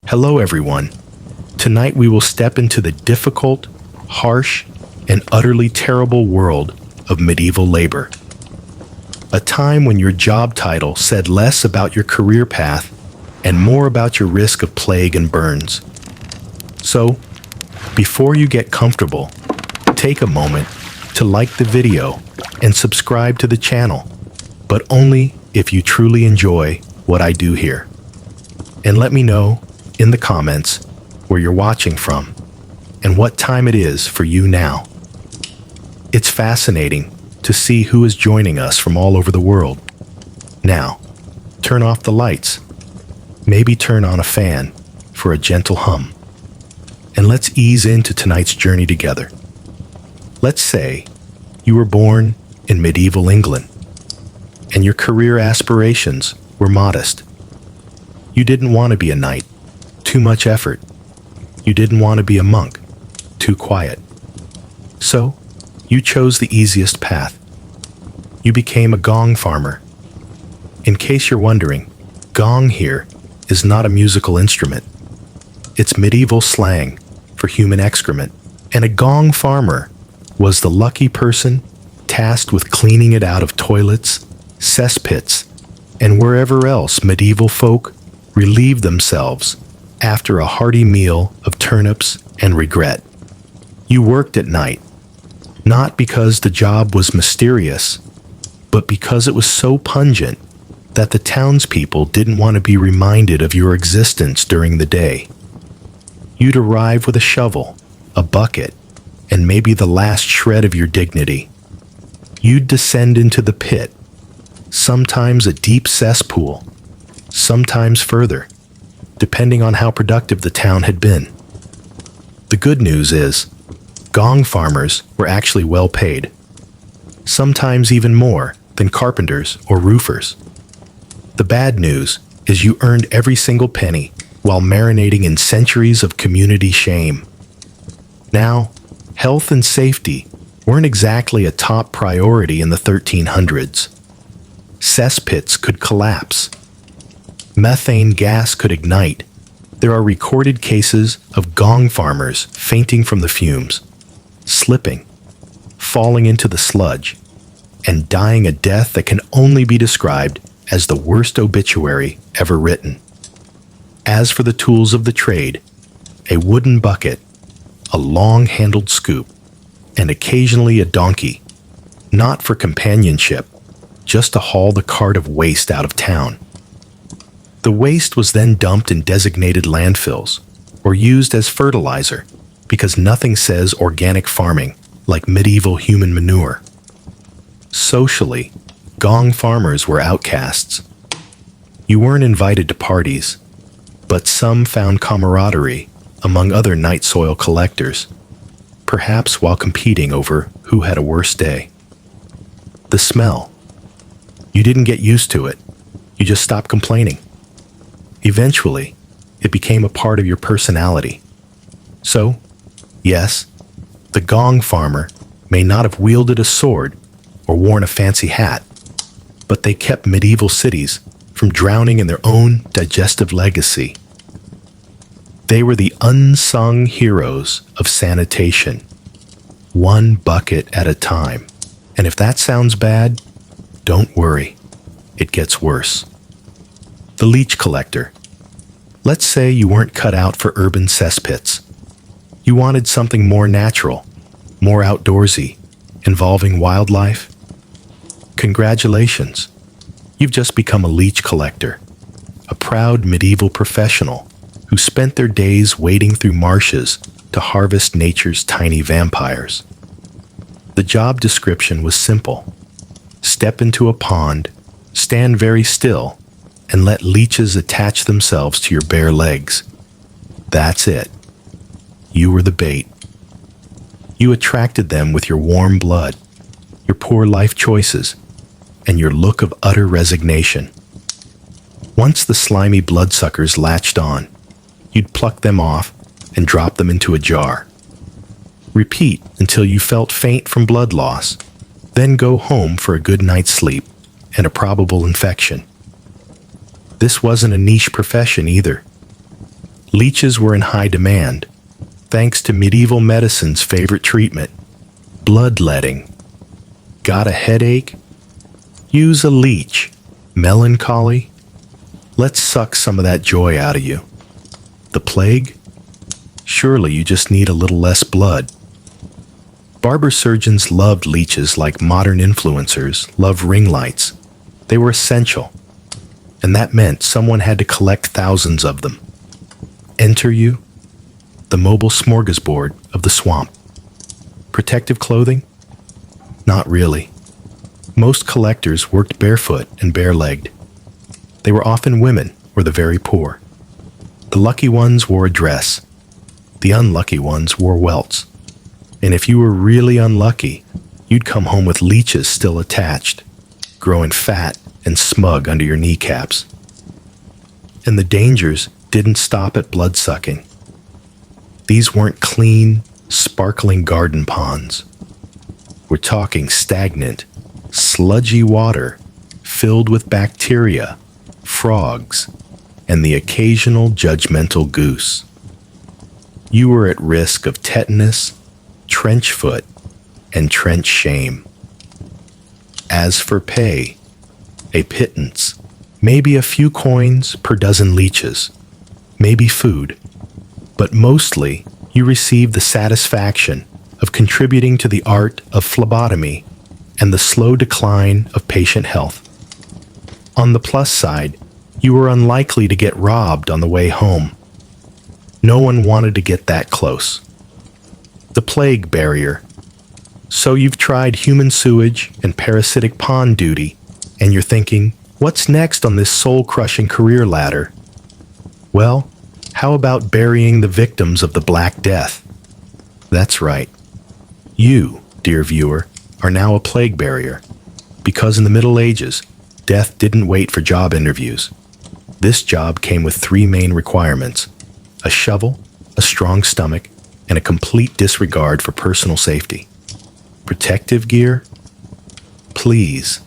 Hello, everyone. Tonight we will step into the difficult, harsh, and utterly terrible world of medieval labor. A time when your job title said less about your career path and more about your risk of plague and burns. So, before you get comfortable, take a moment to like the video and subscribe to the channel, but only if you truly enjoy what I do here. And let me know in the comments where you're watching from and what time it is for you now. It's fascinating to see who is joining us from all over the world. Now, turn off the lights, maybe turn on a fan for a gentle hum, and let's ease into tonight's journey together. Let's say you were born in medieval England and your career aspirations were modest. You didn't want to be a knight, too much effort. You didn't want to be a monk, too quiet. So, you chose the easiest path. You became a gong farmer. In case you're wondering, gong here is not a musical instrument. It's medieval slang for human excrement, and a gong farmer was the lucky person tasked with cleaning it out of toilets, cesspits, and wherever else medieval folk relieved themselves after a hearty meal of turnips and regret. You worked at night, not because the job was mysterious, but because it was so pungent that the townspeople didn't want to be reminded of your existence during the day. You'd arrive with a shovel, a bucket, and maybe the last shred of your dignity. You'd descend into the pit, sometimes a deep cesspool, sometimes further, depending on how productive the town had been. The good news is, gong farmers were actually well paid, sometimes even more than carpenters or roofers. The bad news is you earned every single penny while marinating in centuries of community shame. Now, health and safety weren't exactly a top priority in the 1300s. Cesspits could collapse. Methane gas could ignite. There are recorded cases of gong farmers fainting from the fumes, slipping, falling into the sludge, and dying a death that can only be described as the worst obituary ever written. As for the tools of the trade, a wooden bucket, a long-handled scoop, and occasionally a donkey, not for companionship, just to haul the cart of waste out of town. The waste was then dumped in designated landfills or used as fertilizer because nothing says organic farming like medieval human manure. Socially, gong farmers were outcasts. You weren't invited to parties, but some found camaraderie among other night soil collectors, perhaps while competing over who had a worse day. The smell. You didn't get used to it. You just stopped complaining. Eventually, it became a part of your personality. So, yes, the gong farmer may not have wielded a sword or worn a fancy hat, but they kept medieval cities from drowning in their own digestive legacy. They were the unsung heroes of sanitation, one bucket at a time. And if that sounds bad, don't worry, it gets worse. The leech collector. Let's say you weren't cut out for urban cesspits. You wanted something more natural, more outdoorsy, involving wildlife. Congratulations, you've just become a leech collector, a proud medieval professional who spent their days wading through marshes to harvest nature's tiny vampires. The job description was simple. Step into a pond, stand very still, and let leeches attach themselves to your bare legs. That's it. You were the bait. You attracted them with your warm blood, your poor life choices, and your look of utter resignation. Once the slimy bloodsuckers latched on, you'd pluck them off and drop them into a jar. Repeat until you felt faint from blood loss, then go home for a good night's sleep and a probable infection. This wasn't a niche profession either. Leeches were in high demand, thanks to medieval medicine's favorite treatment, bloodletting. Got a headache? Use a leech. Melancholy? Let's suck some of that joy out of you. The plague? Surely you just need a little less blood. Barber surgeons loved leeches like modern influencers love ring lights. They were essential, and that meant someone had to collect thousands of them. Enter you, the mobile smorgasbord of the swamp. Protective clothing? Not really. Most collectors worked barefoot and bare-legged. They were often women or the very poor. The lucky ones wore a dress. The unlucky ones wore welts. And if you were really unlucky, you'd come home with leeches still attached, growing fat and smug under your kneecaps. And the dangers didn't stop at blood-sucking. These weren't clean, sparkling garden ponds. We're talking stagnant, sludgy water filled with bacteria, frogs, and the occasional judgmental goose. You were at risk of tetanus, trench foot, and trench shame. As for pay, a pittance, maybe a few coins per dozen leeches, maybe food, but mostly you received the satisfaction of contributing to the art of phlebotomy and the slow decline of patient health. On the plus side, you were unlikely to get robbed on the way home. No one wanted to get that close. The plague barrier. So you've tried human sewage and parasitic pond duty, and you're thinking, what's next on this soul-crushing career ladder? Well, how about burying the victims of the Black Death? That's right. You, dear viewer, are now a plague barrier, because in the Middle Ages, death didn't wait for job interviews. This job came with 3 main requirements: a shovel, a strong stomach, and a complete disregard for personal safety. Protective gear? Please.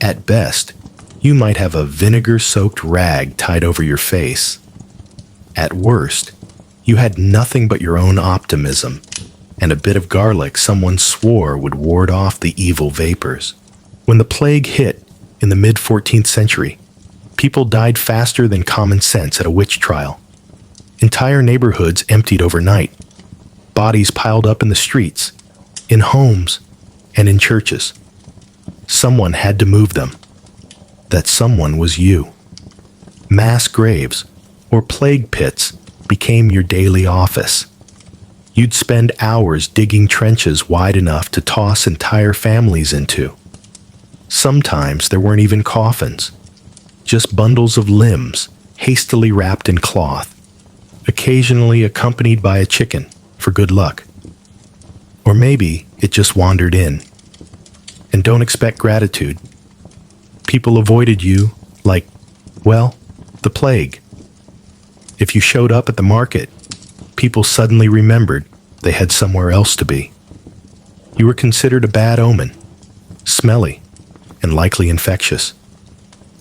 At best, you might have a vinegar-soaked rag tied over your face. At worst, you had nothing but your own optimism and a bit of garlic someone swore would ward off the evil vapors. When the plague hit in the mid-14th century, people died faster than common sense at a witch trial. Entire neighborhoods emptied overnight. Bodies piled up in the streets, in homes, and in churches. Someone had to move them. That someone was you. Mass graves, or plague pits, became your daily office. You'd spend hours digging trenches wide enough to toss entire families into. Sometimes there weren't even coffins, just bundles of limbs hastily wrapped in cloth, occasionally accompanied by a chicken for good luck. Or maybe it just wandered in. And don't expect gratitude. People avoided you like, well, the plague. If you showed up at the market, people suddenly remembered they had somewhere else to be. You were considered a bad omen, smelly, and likely infectious.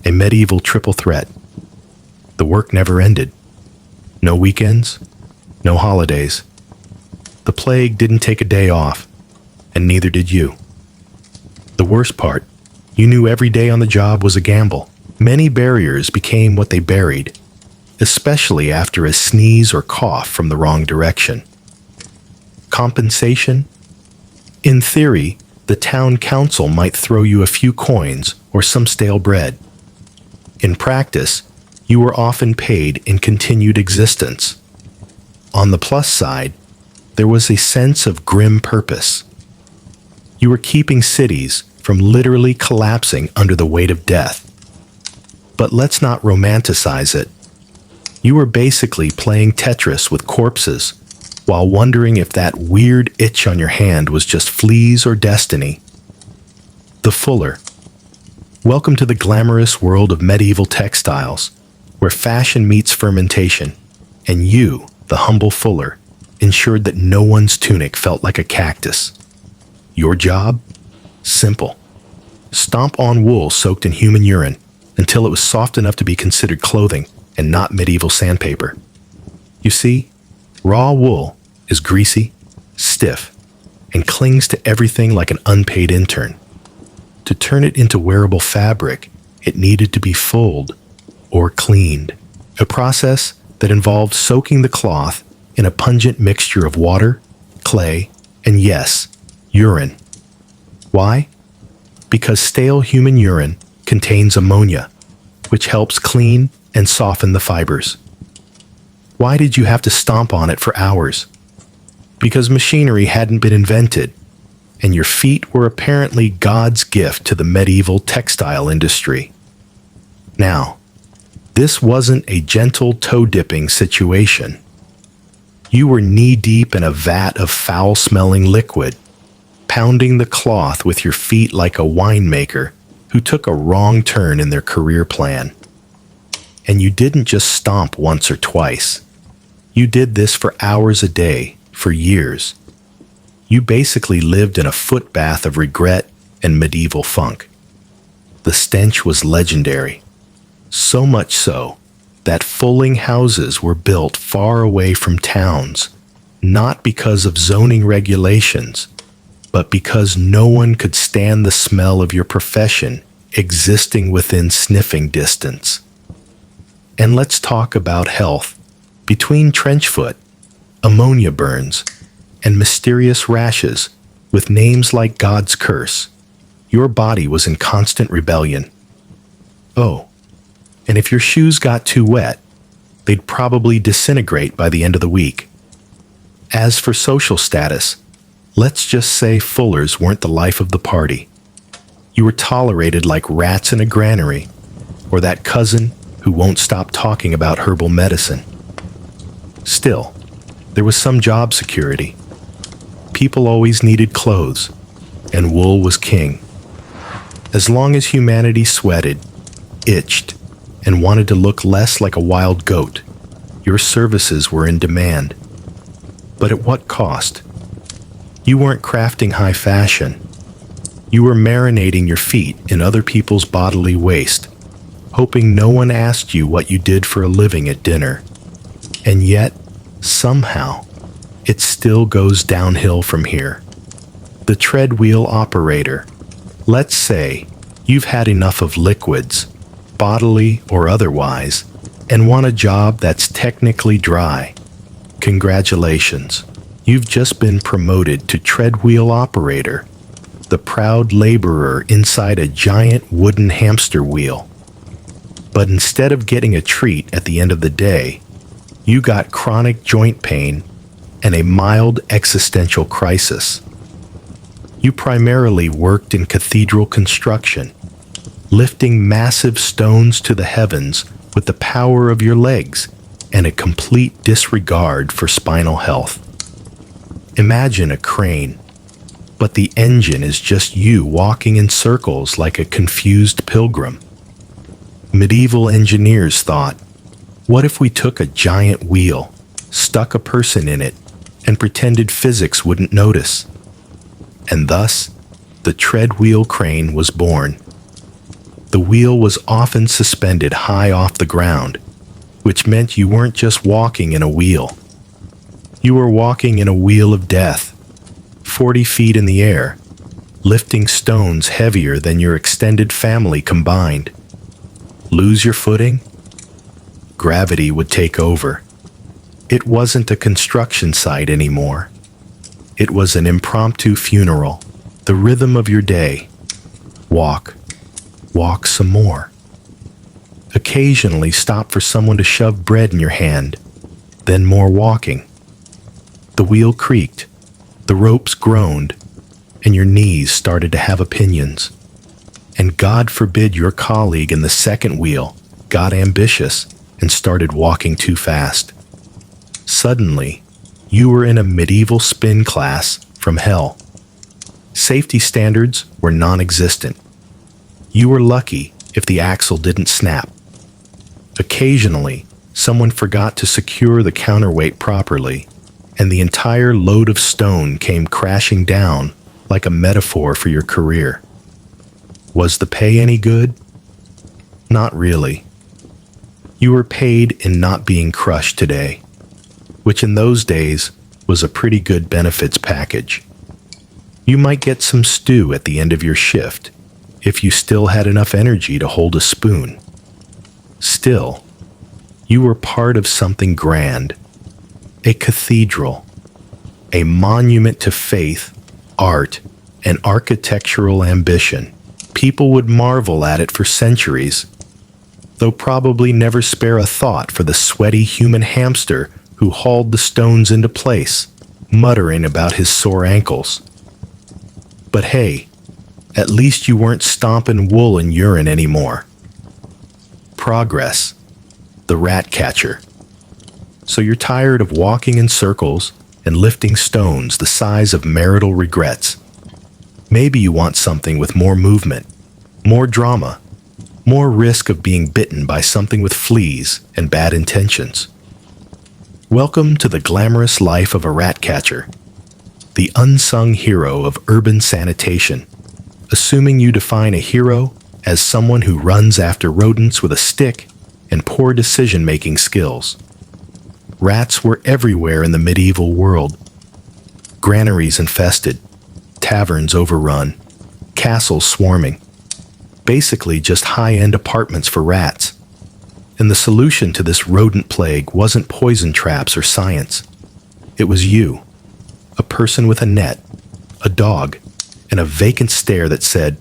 A medieval triple threat. The work never ended. No weekends, no holidays. The plague didn't take a day off, and neither did you. The worst part, you knew every day on the job was a gamble. Many barriers became what they buried, especially after a sneeze or cough from the wrong direction. Compensation? In theory, the town council might throw you a few coins or some stale bread. In practice, you were often paid in continued existence. On the plus side, there was a sense of grim purpose. You were keeping cities from literally collapsing under the weight of death. But let's not romanticize it. You were basically playing Tetris with corpses while wondering if that weird itch on your hand was just fleas or destiny. The fuller. Welcome to the glamorous world of medieval textiles, where fashion meets fermentation, and you, the humble fuller, ensured that no one's tunic felt like a cactus. Your job? Simple. Stomp on wool soaked in human urine until it was soft enough to be considered clothing and not medieval sandpaper. You see, raw wool is greasy, stiff, and clings to everything like an unpaid intern. To turn it into wearable fabric, it needed to be fulled or cleaned, a process that involved soaking the cloth in a pungent mixture of water, clay, and yes, urine. Why? Because stale human urine contains ammonia, which helps clean and soften the fibers. Why did you have to stomp on it for hours? Because machinery hadn't been invented, and your feet were apparently God's gift to the medieval textile industry. Now, this wasn't a gentle toe-dipping situation. You were knee-deep in a vat of foul-smelling liquid, pounding the cloth with your feet like a winemaker who took a wrong turn in their career plan. And you didn't just stomp once or twice. You did this for hours a day, for years. You basically lived in a foot bath of regret and medieval funk. The stench was legendary. So much so that fulling houses were built far away from towns, not because of zoning regulations, but because no one could stand the smell of your profession existing within sniffing distance. And let's talk about health. Between trench foot, ammonia burns, and mysterious rashes with names like God's curse, your body was in constant rebellion. Oh, and if your shoes got too wet, they'd probably disintegrate by the end of the week. As for social status, let's just say fullers weren't the life of the party. You were tolerated like rats in a granary, or that cousin who won't stop talking about herbal medicine. Still, there was some job security. People always needed clothes, and wool was king. As long as humanity sweated, itched, and wanted to look less like a wild goat, your services were in demand. But at what cost? You weren't crafting high fashion. You were marinating your feet in other people's bodily waste, hoping no one asked you what you did for a living at dinner. And yet, somehow, it still goes downhill from here. The treadwheel operator. Let's say you've had enough of liquids, bodily or otherwise, and want a job that's technically dry. Congratulations. You've just been promoted to treadwheel operator, the proud laborer inside a giant wooden hamster wheel. But instead of getting a treat at the end of the day, you got chronic joint pain and a mild existential crisis. You primarily worked in cathedral construction, lifting massive stones to the heavens with the power of your legs and a complete disregard for spinal health. Imagine a crane, but the engine is just you walking in circles like a confused pilgrim. Medieval engineers thought, what if we took a giant wheel, stuck a person in it, and pretended physics wouldn't notice? And thus, the treadwheel crane was born. The wheel was often suspended high off the ground, which meant you weren't just walking in a wheel. You were walking in a wheel of death, 40 feet in the air, lifting stones heavier than your extended family combined. Lose your footing? Gravity would take over. It wasn't a construction site anymore. It was an impromptu funeral, the rhythm of your day. Walk. Walk some more. Occasionally stop for someone to shove bread in your hand, then more walking. The wheel creaked, the ropes groaned, and your knees started to have opinions. And God forbid your colleague in the second wheel got ambitious and started walking too fast. Suddenly, you were in a medieval spin class from hell. Safety standards were non-existent. You were lucky if the axle didn't snap. Occasionally, someone forgot to secure the counterweight properly, and the entire load of stone came crashing down like a metaphor for your career. Was the pay any good? Not really. You were paid in not being crushed today. which in those days was a pretty good benefits package. You might get some stew at the end of your shift if you still had enough energy to hold a spoon. Still, you were part of something grand, a cathedral, a monument to faith, art, and architectural ambition. People would marvel at it for centuries, though probably never spare a thought for the sweaty human hamster who hauled the stones into place, muttering about his sore ankles. But hey, at least you weren't stomping wool and urine anymore. Progress, the rat catcher. So you're tired of walking in circles and lifting stones the size of marital regrets. Maybe you want something with more movement, more drama, more risk of being bitten by something with fleas and bad intentions. Welcome to the glamorous life of a rat catcher, the unsung hero of urban sanitation, assuming you define a hero as someone who runs after rodents with a stick and poor decision-making skills. Rats were everywhere in the medieval world. Granaries infested, taverns overrun, castles swarming. Basically just high-end apartments for rats. And the solution to this rodent plague wasn't poison traps or science. It was you, a person with a net, a dog, and a vacant stare that said,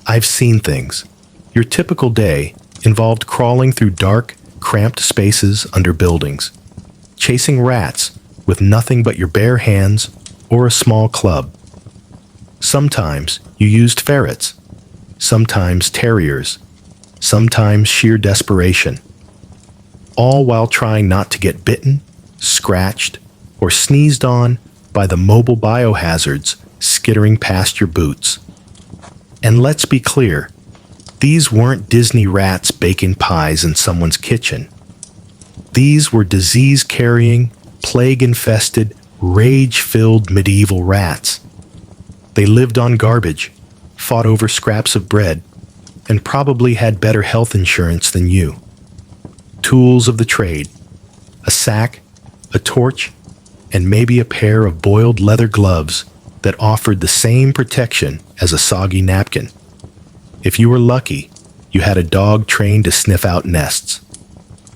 "I've seen things." Your typical day involved crawling through dark, cramped spaces under buildings, chasing rats with nothing but your bare hands or a small club. Sometimes you used ferrets, sometimes terriers, sometimes sheer desperation, all while trying not to get bitten, scratched, or sneezed on by the mobile biohazards skittering past your boots. And let's be clear, these weren't Disney rats baking pies in someone's kitchen. These were disease-carrying, plague-infested, rage-filled medieval rats. They lived on garbage, fought over scraps of bread, and probably had better health insurance than you. Tools of the trade, a sack, a torch, and maybe a pair of boiled leather gloves that offered the same protection as a soggy napkin. If you were lucky, you had a dog trained to sniff out nests.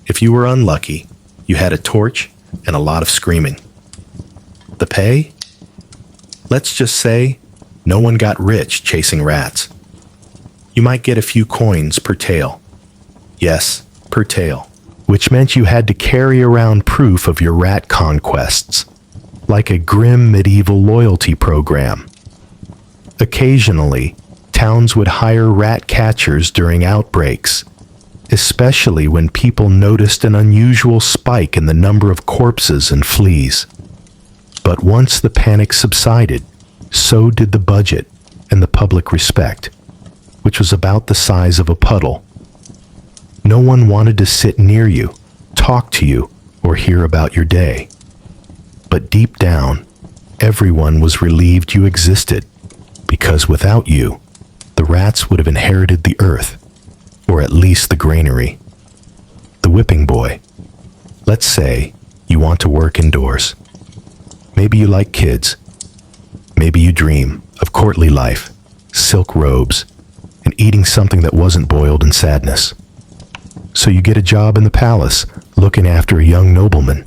If you were unlucky, you had a torch and a lot of screaming. The pay? Let's just say no one got rich chasing rats. You might get a few coins per tail. Yes, per tail, which meant you had to carry around proof of your rat conquests, like a grim medieval loyalty program. Occasionally, towns would hire rat catchers during outbreaks, especially when people noticed an unusual spike in the number of corpses and fleas. But once the panic subsided, so did the budget and the public respect, which was about the size of a puddle. No one wanted to sit near you, talk to you, or hear about your day. But deep down, everyone was relieved you existed, because without you, the rats would have inherited the earth, or at least the granary. The whipping boy. Let's say you want to work indoors. Maybe you like kids. Maybe you dream of courtly life, silk robes, and eating something that wasn't boiled in sadness. So you get a job in the palace, looking after a young nobleman.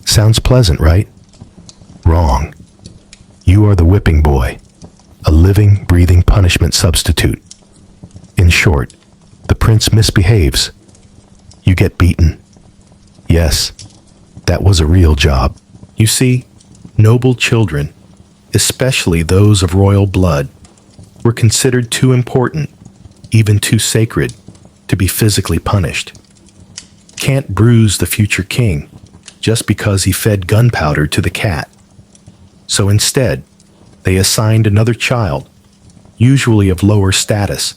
Sounds pleasant, right? Wrong. You are the whipping boy, a living, breathing punishment substitute. In short, the prince misbehaves. You get beaten. Yes, that was a real job. You see, noble children, especially those of royal blood, were considered too important, even too sacred, to be physically punished. Can't bruise the future king just because he fed gunpowder to the cat. So instead, they assigned another child, usually of lower status,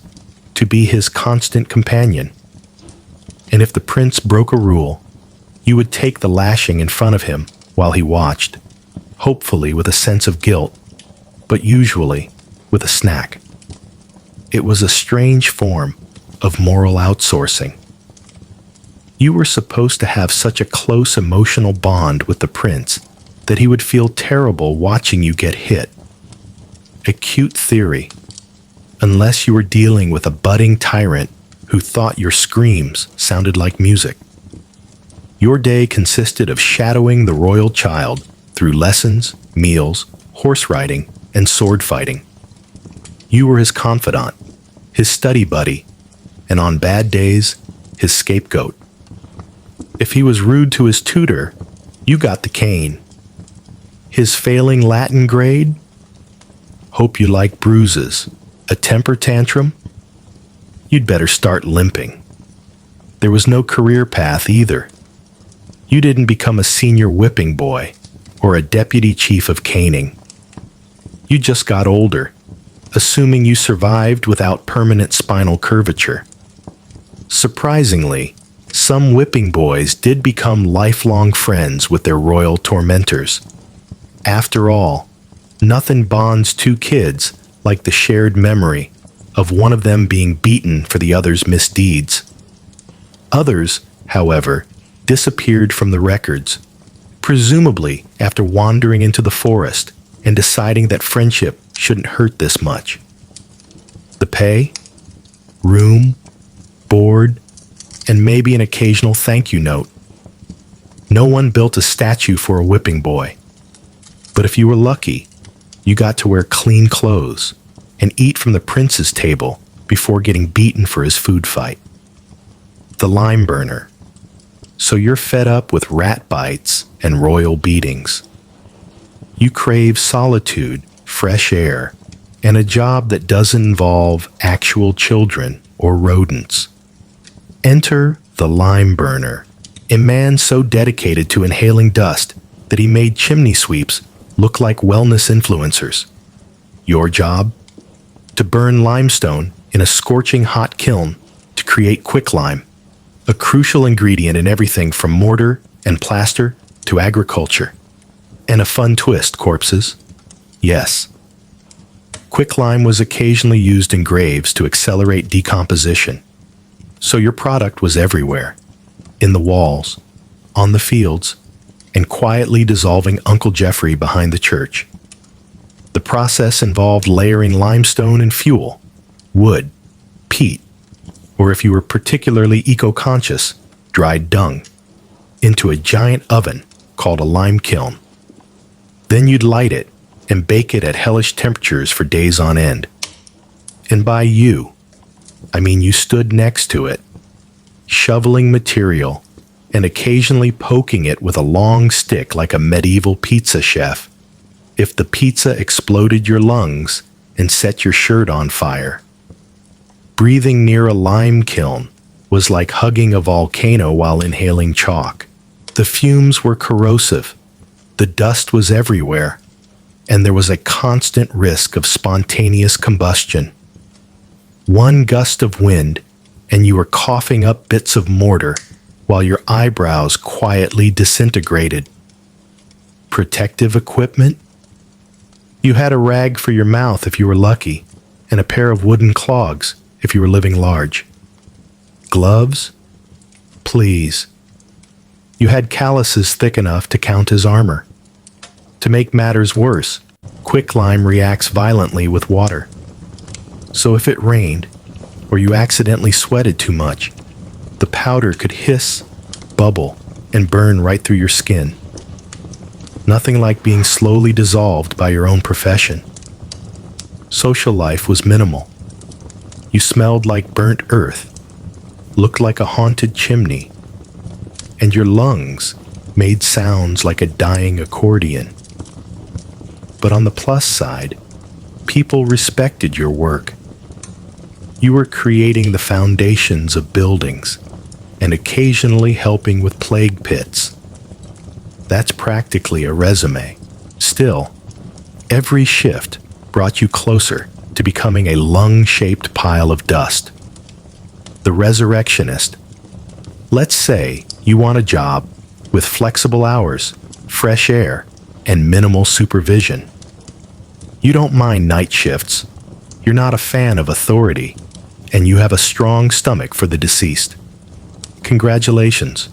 to be his constant companion. And if the prince broke a rule, you would take the lashing in front of him while he watched, hopefully with a sense of guilt, but usually with a snack. It was a strange form of moral outsourcing. You were supposed to have such a close emotional bond with the prince that he would feel terrible watching you get hit. A cute theory, unless you were dealing with a budding tyrant who thought your screams sounded like music. Your day consisted of shadowing the royal child through lessons, meals, horse riding, and sword fighting. You were his confidant, his study buddy, and on bad days, his scapegoat. If he was rude to his tutor, you got the cane. His failing Latin grade? Hope you like bruises. A temper tantrum? You'd better start limping. There was no career path either. You didn't become a senior whipping boy or a deputy chief of caning. You just got older, assuming you survived without permanent spinal curvature. Surprisingly, some whipping boys did become lifelong friends with their royal tormentors. After all, nothing bonds two kids like the shared memory of one of them being beaten for the other's misdeeds. Others, however, disappeared from the records, presumably after wandering into the forest and deciding that friendship shouldn't hurt this much. The pay, room, board, and maybe an occasional thank you note. No one built a statue for a whipping boy. But if you were lucky, you got to wear clean clothes and eat from the prince's table before getting beaten for his food fight. The lime burner. So you're fed up with rat bites and royal beatings. You crave solitude, fresh air, and a job that doesn't involve actual children or rodents. Enter the lime burner, a man so dedicated to inhaling dust that he made chimney sweeps look like wellness influencers. Your job? To burn limestone in a scorching hot kiln to create quicklime, a crucial ingredient in everything from mortar and plaster to agriculture. And a fun twist, corpses. Yes. Quicklime was occasionally used in graves to accelerate decomposition. So your product was everywhere, in the walls, on the fields, and quietly dissolving Uncle Jeffrey behind the church. The process involved layering limestone and fuel, wood, peat, or if you were particularly eco-conscious, dried dung, into a giant oven called a lime kiln. Then you'd light it and bake it at hellish temperatures for days on end. And by you, I mean you stood next to it, shoveling material and occasionally poking it with a long stick like a medieval pizza chef, if the pizza exploded your lungs and set your shirt on fire. Breathing near a lime kiln was like hugging a volcano while inhaling chalk. The fumes were corrosive, the dust was everywhere, and there was a constant risk of spontaneous combustion. One gust of wind, and you were coughing up bits of mortar while your eyebrows quietly disintegrated. Protective equipment? You had a rag for your mouth if you were lucky, and a pair of wooden clogs if you were living large. Gloves? Please. You had calluses thick enough to count as armor. To make matters worse, quicklime reacts violently with water. So if it rained, or you accidentally sweated too much, the powder could hiss, bubble, and burn right through your skin. Nothing like being slowly dissolved by your own profession. Social life was minimal. You smelled like burnt earth, looked like a haunted chimney, and your lungs made sounds like a dying accordion. But on the plus side, people respected your work. You were creating the foundations of buildings and occasionally helping with plague pits. That's practically a resume. Still, every shift brought you closer to becoming a lung-shaped pile of dust. The resurrectionist. Let's say you want a job with flexible hours, fresh air, and minimal supervision. You don't mind night shifts. You're not a fan of authority, and you have a strong stomach for the deceased. Congratulations.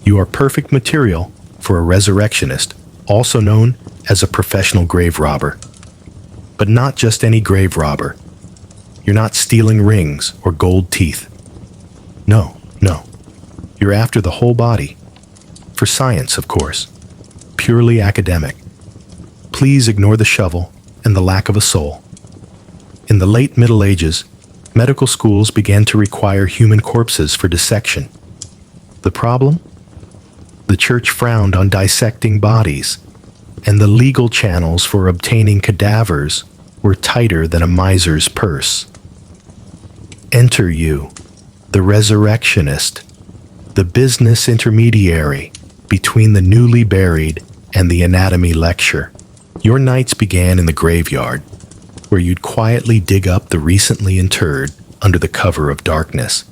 You are perfect material for a resurrectionist, also known as a professional grave robber. But not just any grave robber. You're not stealing rings or gold teeth. No. You're after the whole body. For science, of course. Purely academic. Please ignore the shovel and the lack of a soul. In the late Middle Ages, medical schools began to require human corpses for dissection. The problem? The church frowned on dissecting bodies, and the legal channels for obtaining cadavers were tighter than a miser's purse. Enter you, the resurrectionist, the business intermediary between the newly buried and the anatomy lecture. Your nights began in the graveyard, where you'd quietly dig up the recently interred under the cover of darkness,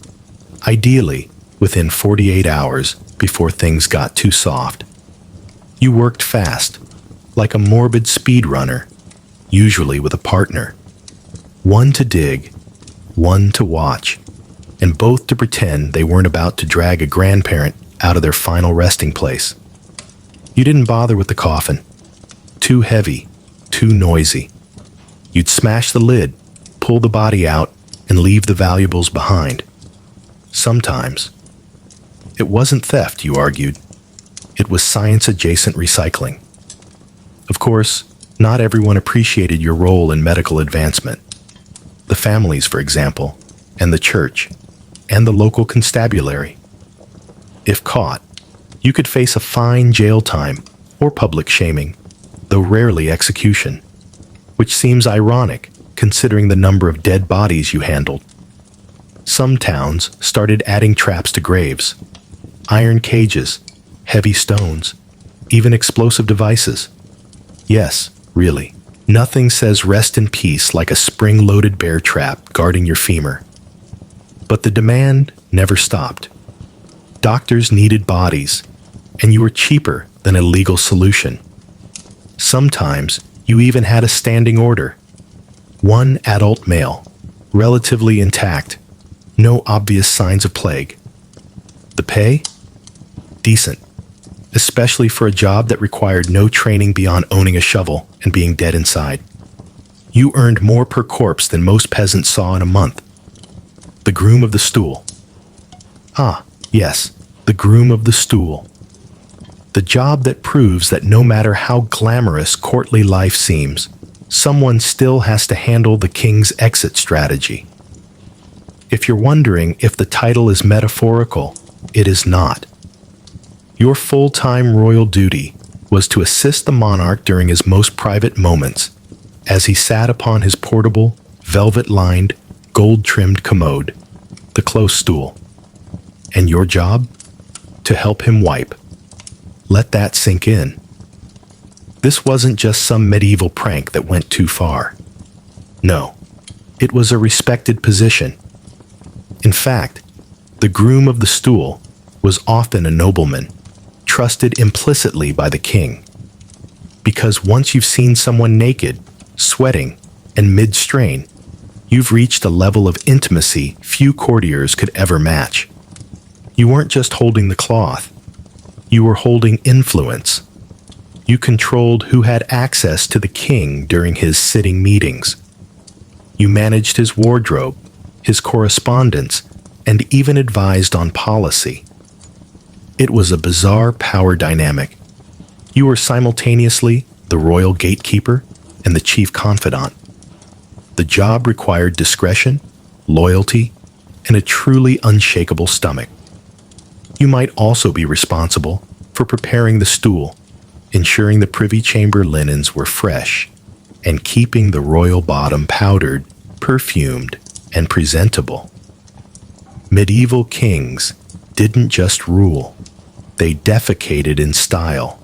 ideally within 48 hours before things got too soft. You worked fast, like a morbid speedrunner, usually with a partner. One to dig, one to watch, and both to pretend they weren't about to drag a grandparent out of their final resting place. You didn't bother with the coffin. Too heavy, too noisy. You'd smash the lid, pull the body out, and leave the valuables behind. Sometimes. It wasn't theft, you argued. It was science-adjacent recycling. Of course, not everyone appreciated your role in medical advancement. The families, for example, and the church, and the local constabulary. If caught, you could face a fine, jail time, or public shaming, though rarely execution, which seems ironic considering the number of dead bodies you handled. Some towns started adding traps to graves, iron cages, heavy stones, even explosive devices. Yes, really, nothing says rest in peace like a spring-loaded bear trap guarding your femur. But the demand never stopped. Doctors needed bodies, and you were cheaper than a legal solution. Sometimes you even had a standing order. One adult male, relatively intact, no obvious signs of plague. The pay? Decent, especially for a job that required no training beyond owning a shovel and being dead inside. You earned more per corpse than most peasants saw in a month. The groom of the stool. Ah, yes, the groom of the stool. The job that proves that no matter how glamorous courtly life seems, someone still has to handle the king's exit strategy. If you're wondering if the title is metaphorical, it is not. Your full-time royal duty was to assist the monarch during his most private moments, as he sat upon his portable, velvet-lined, gold-trimmed commode, the close stool. And your job? To help him wipe. Let that sink in. This wasn't just some medieval prank that went too far. No, it was a respected position. In fact, the groom of the stool was often a nobleman, trusted implicitly by the king. Because once you've seen someone naked, sweating, and mid-strain, you've reached a level of intimacy few courtiers could ever match. You weren't just holding the cloth. You were holding influence. You controlled who had access to the king during his sitting meetings. You managed his wardrobe, his correspondence, and even advised on policy. It was a bizarre power dynamic. You were simultaneously the royal gatekeeper and the chief confidant. The job required discretion, loyalty, and a truly unshakable stomach. You might also be responsible for preparing the stool, ensuring the privy chamber linens were fresh, and keeping the royal bottom powdered, perfumed, and presentable. Medieval kings didn't just rule, they defecated in style.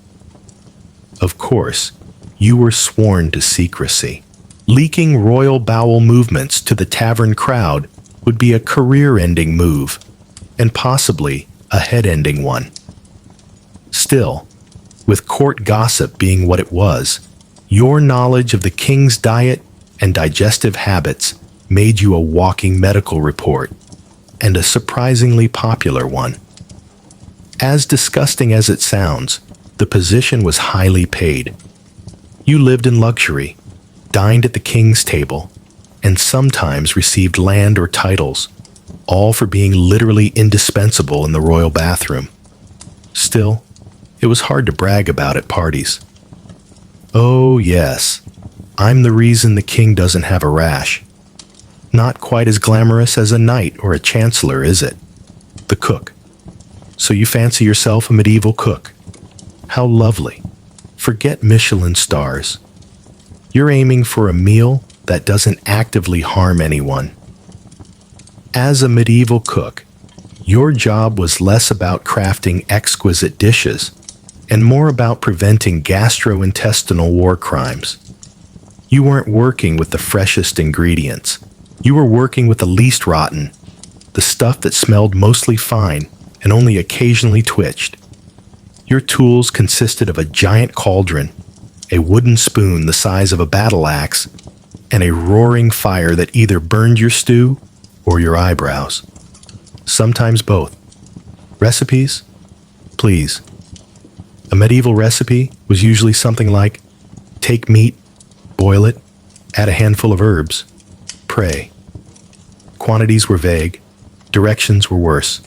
Of course, you were sworn to secrecy. Leaking royal bowel movements to the tavern crowd would be a career-ending move, and possibly a head-ending one. Still, with court gossip being what it was, your knowledge of the king's diet and digestive habits made you a walking medical report, and a surprisingly popular one. As disgusting as it sounds, the position was highly paid. You lived in luxury, dined at the king's table, and sometimes received land or titles, all for being literally indispensable in the royal bathroom. Still, it was hard to brag about at parties. Oh yes, I'm the reason the king doesn't have a rash. Not quite as glamorous as a knight or a chancellor, is it? The cook. So you fancy yourself a medieval cook. How lovely. Forget Michelin stars. You're aiming for a meal that doesn't actively harm anyone. As a medieval cook, your job was less about crafting exquisite dishes and more about preventing gastrointestinal war crimes. You weren't working with the freshest ingredients. You were working with the least rotten, the stuff that smelled mostly fine and only occasionally twitched. Your tools consisted of a giant cauldron, a wooden spoon the size of a battle axe, and a roaring fire that either burned your stew or your eyebrows. Sometimes both. Recipes? Please. A medieval recipe was usually something like, take meat, boil it, add a handful of herbs, pray. Quantities were vague, directions were worse,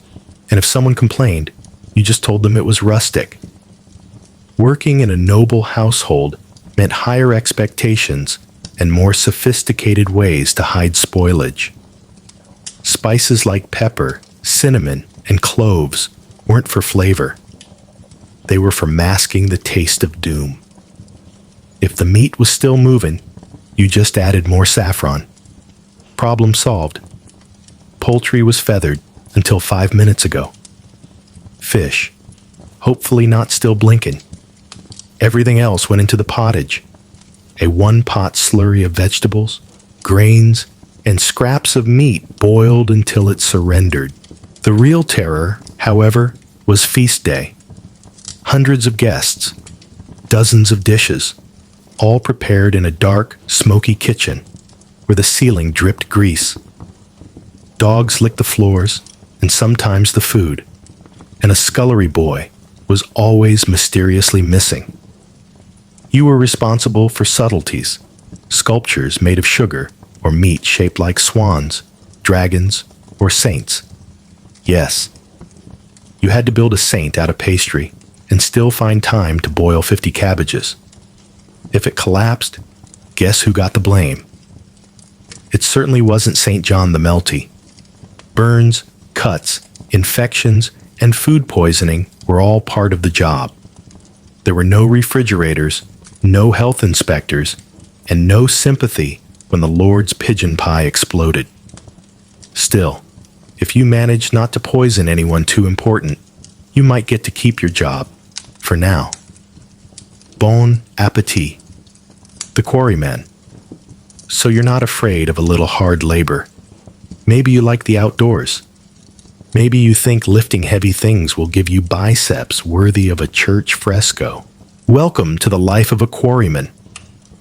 and if someone complained, you just told them it was rustic. Working in a noble household meant higher expectations and more sophisticated ways to hide spoilage. Spices like pepper, cinnamon, and cloves weren't for flavor. They were for masking the taste of doom. If the meat was still moving, you just added more saffron. Problem solved. Poultry was feathered until 5 minutes ago. Fish, hopefully not still blinking. Everything else went into the pottage. A one-pot slurry of vegetables, grains, and scraps of meat boiled until it surrendered. The real terror, however, was feast day. Hundreds of guests, dozens of dishes, all prepared in a dark, smoky kitchen where the ceiling dripped grease. Dogs licked the floors and sometimes the food, and a scullery boy was always mysteriously missing. You were responsible for subtleties, sculptures made of sugar or meat shaped like swans, dragons, or saints. Yes, you had to build a saint out of pastry and still find time to boil 50 cabbages. If it collapsed, guess who got the blame? It certainly wasn't St. John the Melty. Burns, cuts, infections, and food poisoning were all part of the job. There were no refrigerators, no health inspectors, and no sympathy when the Lord's pigeon pie exploded. Still, if you managed not to poison anyone too important, you might get to keep your job, for now. Bon appetit. The quarryman. So you're not afraid of a little hard labor. Maybe you like the outdoors. Maybe you think lifting heavy things will give you biceps worthy of a church fresco. Welcome to the life of a quarryman,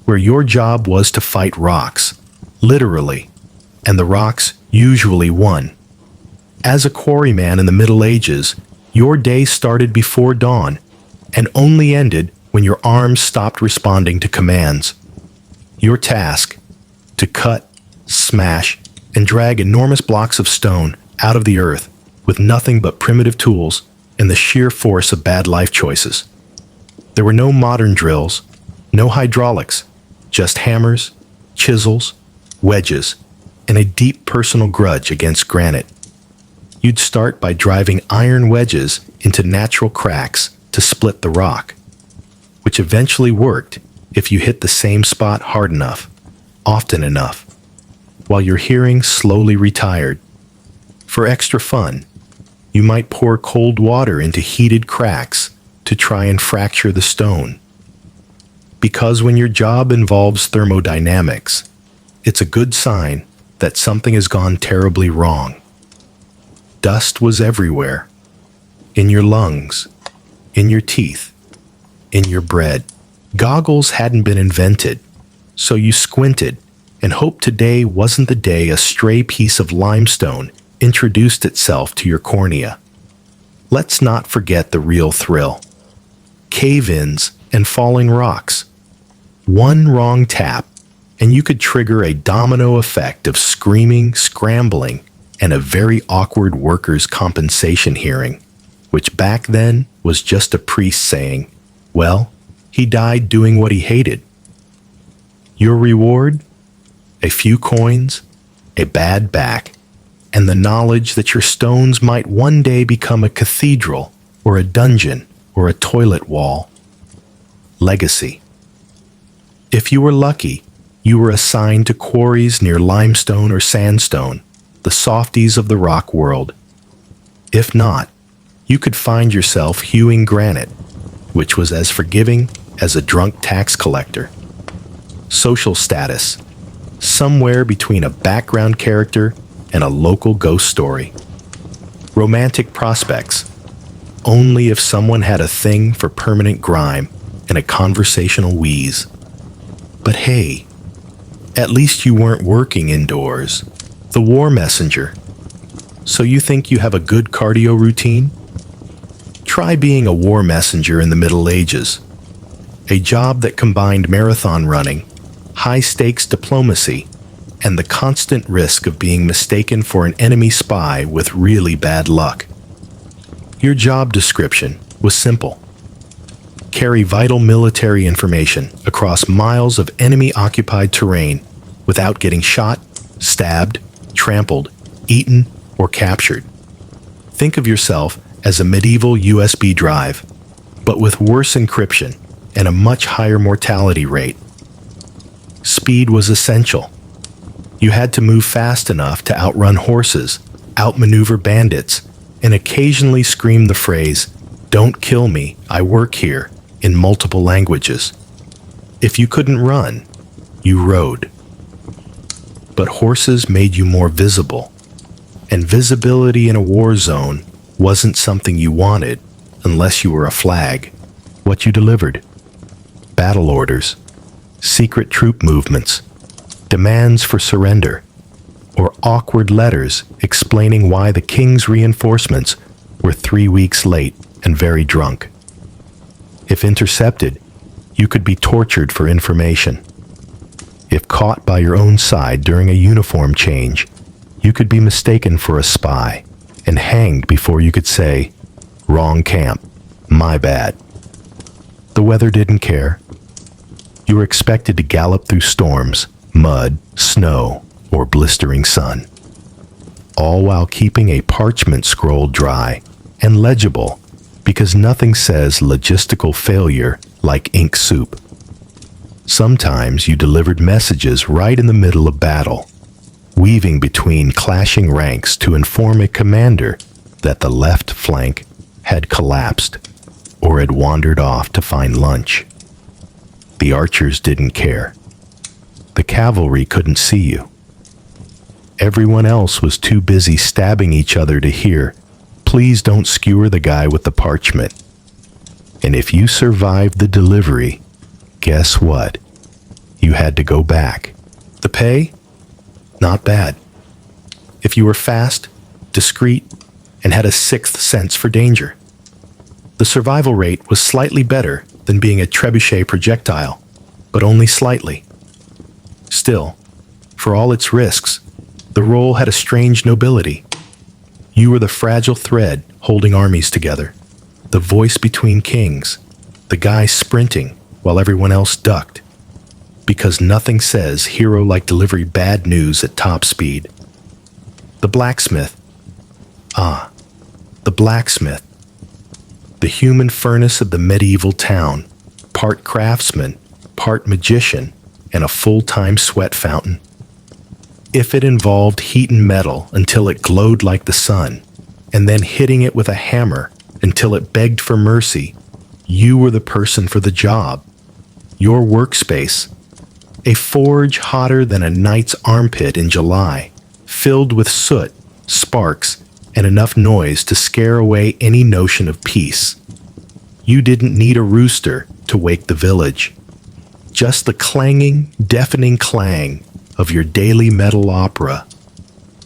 where your job was to fight rocks, literally, and the rocks usually won. As a quarryman in the Middle Ages, your day started before dawn and only ended when your arms stopped responding to commands. Your task, to cut, smash, and drag enormous blocks of stone out of the earth with nothing but primitive tools and the sheer force of bad life choices. There were no modern drills, no hydraulics, just hammers, chisels, wedges, and a deep personal grudge against granite. You'd start by driving iron wedges into natural cracks to split the rock, which eventually worked if you hit the same spot hard enough, often enough, while your hearing slowly retired. For extra fun, you might pour cold water into heated cracks to try and fracture the stone. Because when your job involves thermodynamics, it's a good sign that something has gone terribly wrong. Dust was everywhere. In your lungs, in your teeth, in your bread. Goggles hadn't been invented, so you squinted and hoped today wasn't the day a stray piece of limestone introduced itself to your cornea. Let's not forget the real thrill. Cave-ins and falling rocks. One wrong tap, and you could trigger a domino effect of screaming, scrambling, and a very awkward workers' compensation hearing, which back then was just a priest saying, well, he died doing what he hated. Your reward? A few coins, a bad back, and the knowledge that your stones might one day become a cathedral or a dungeon or a toilet wall. Legacy. If you were lucky, you were assigned to quarries near limestone or sandstone, the softies of the rock world. If not, you could find yourself hewing granite, which was as forgiving as a drunk tax collector. Social status. Somewhere between a background character and a local ghost story. Romantic prospects. Only if someone had a thing for permanent grime and a conversational wheeze. But hey, at least you weren't working indoors. The war messenger. So you think you have a good cardio routine? Try being a war messenger in the Middle Ages. A job that combined marathon running, high-stakes diplomacy, and the constant risk of being mistaken for an enemy spy with really bad luck. Your job description was simple. Carry vital military information across miles of enemy-occupied terrain without getting shot, stabbed, trampled, eaten, or captured. Think of yourself as a medieval USB drive, but with worse encryption and a much higher mortality rate. Speed was essential. You had to move fast enough to outrun horses, outmaneuver bandits, and occasionally scream the phrase, "Don't kill me, I work here," in multiple languages. If you couldn't run, you rode. But horses made you more visible, and visibility in a war zone wasn't something you wanted unless you were a flag. What you delivered? Battle orders, secret troop movements, demands for surrender, or awkward letters explaining why the king's reinforcements were 3 weeks late and very drunk. If intercepted, you could be tortured for information. If caught by your own side during a uniform change, you could be mistaken for a spy and hanged before you could say, "Wrong camp, my bad." The weather didn't care. You were expected to gallop through storms, mud, snow, or blistering sun, all while keeping a parchment scroll dry and legible, because nothing says logistical failure like ink soup. Sometimes you delivered messages right in the middle of battle, weaving between clashing ranks to inform a commander that the left flank had collapsed or had wandered off to find lunch. The archers didn't care. The cavalry couldn't see you. Everyone else was too busy stabbing each other to hear, "Please don't skewer the guy with the parchment." And if you survived the delivery, guess what? You had to go back. The pay? Not bad. If you were fast, discreet, and had a sixth sense for danger. The survival rate was slightly better than being a trebuchet projectile, but only slightly. Still, for all its risks, the role had a strange nobility. You were the fragile thread holding armies together, the voice between kings, the guy sprinting while everyone else ducked. Because nothing says hero-like delivery bad news at top speed. The blacksmith. The blacksmith. The human furnace of the medieval town, part craftsman, part magician, and a full-time sweat fountain. If it involved heating metal until it glowed like the sun, and then hitting it with a hammer until it begged for mercy, you were the person for the job. Your workspace. A forge hotter than a knight's armpit in July, filled with soot, sparks, and enough noise to scare away any notion of peace. You didn't need a rooster to wake the village. Just the clanging, deafening clang of your daily metal opera.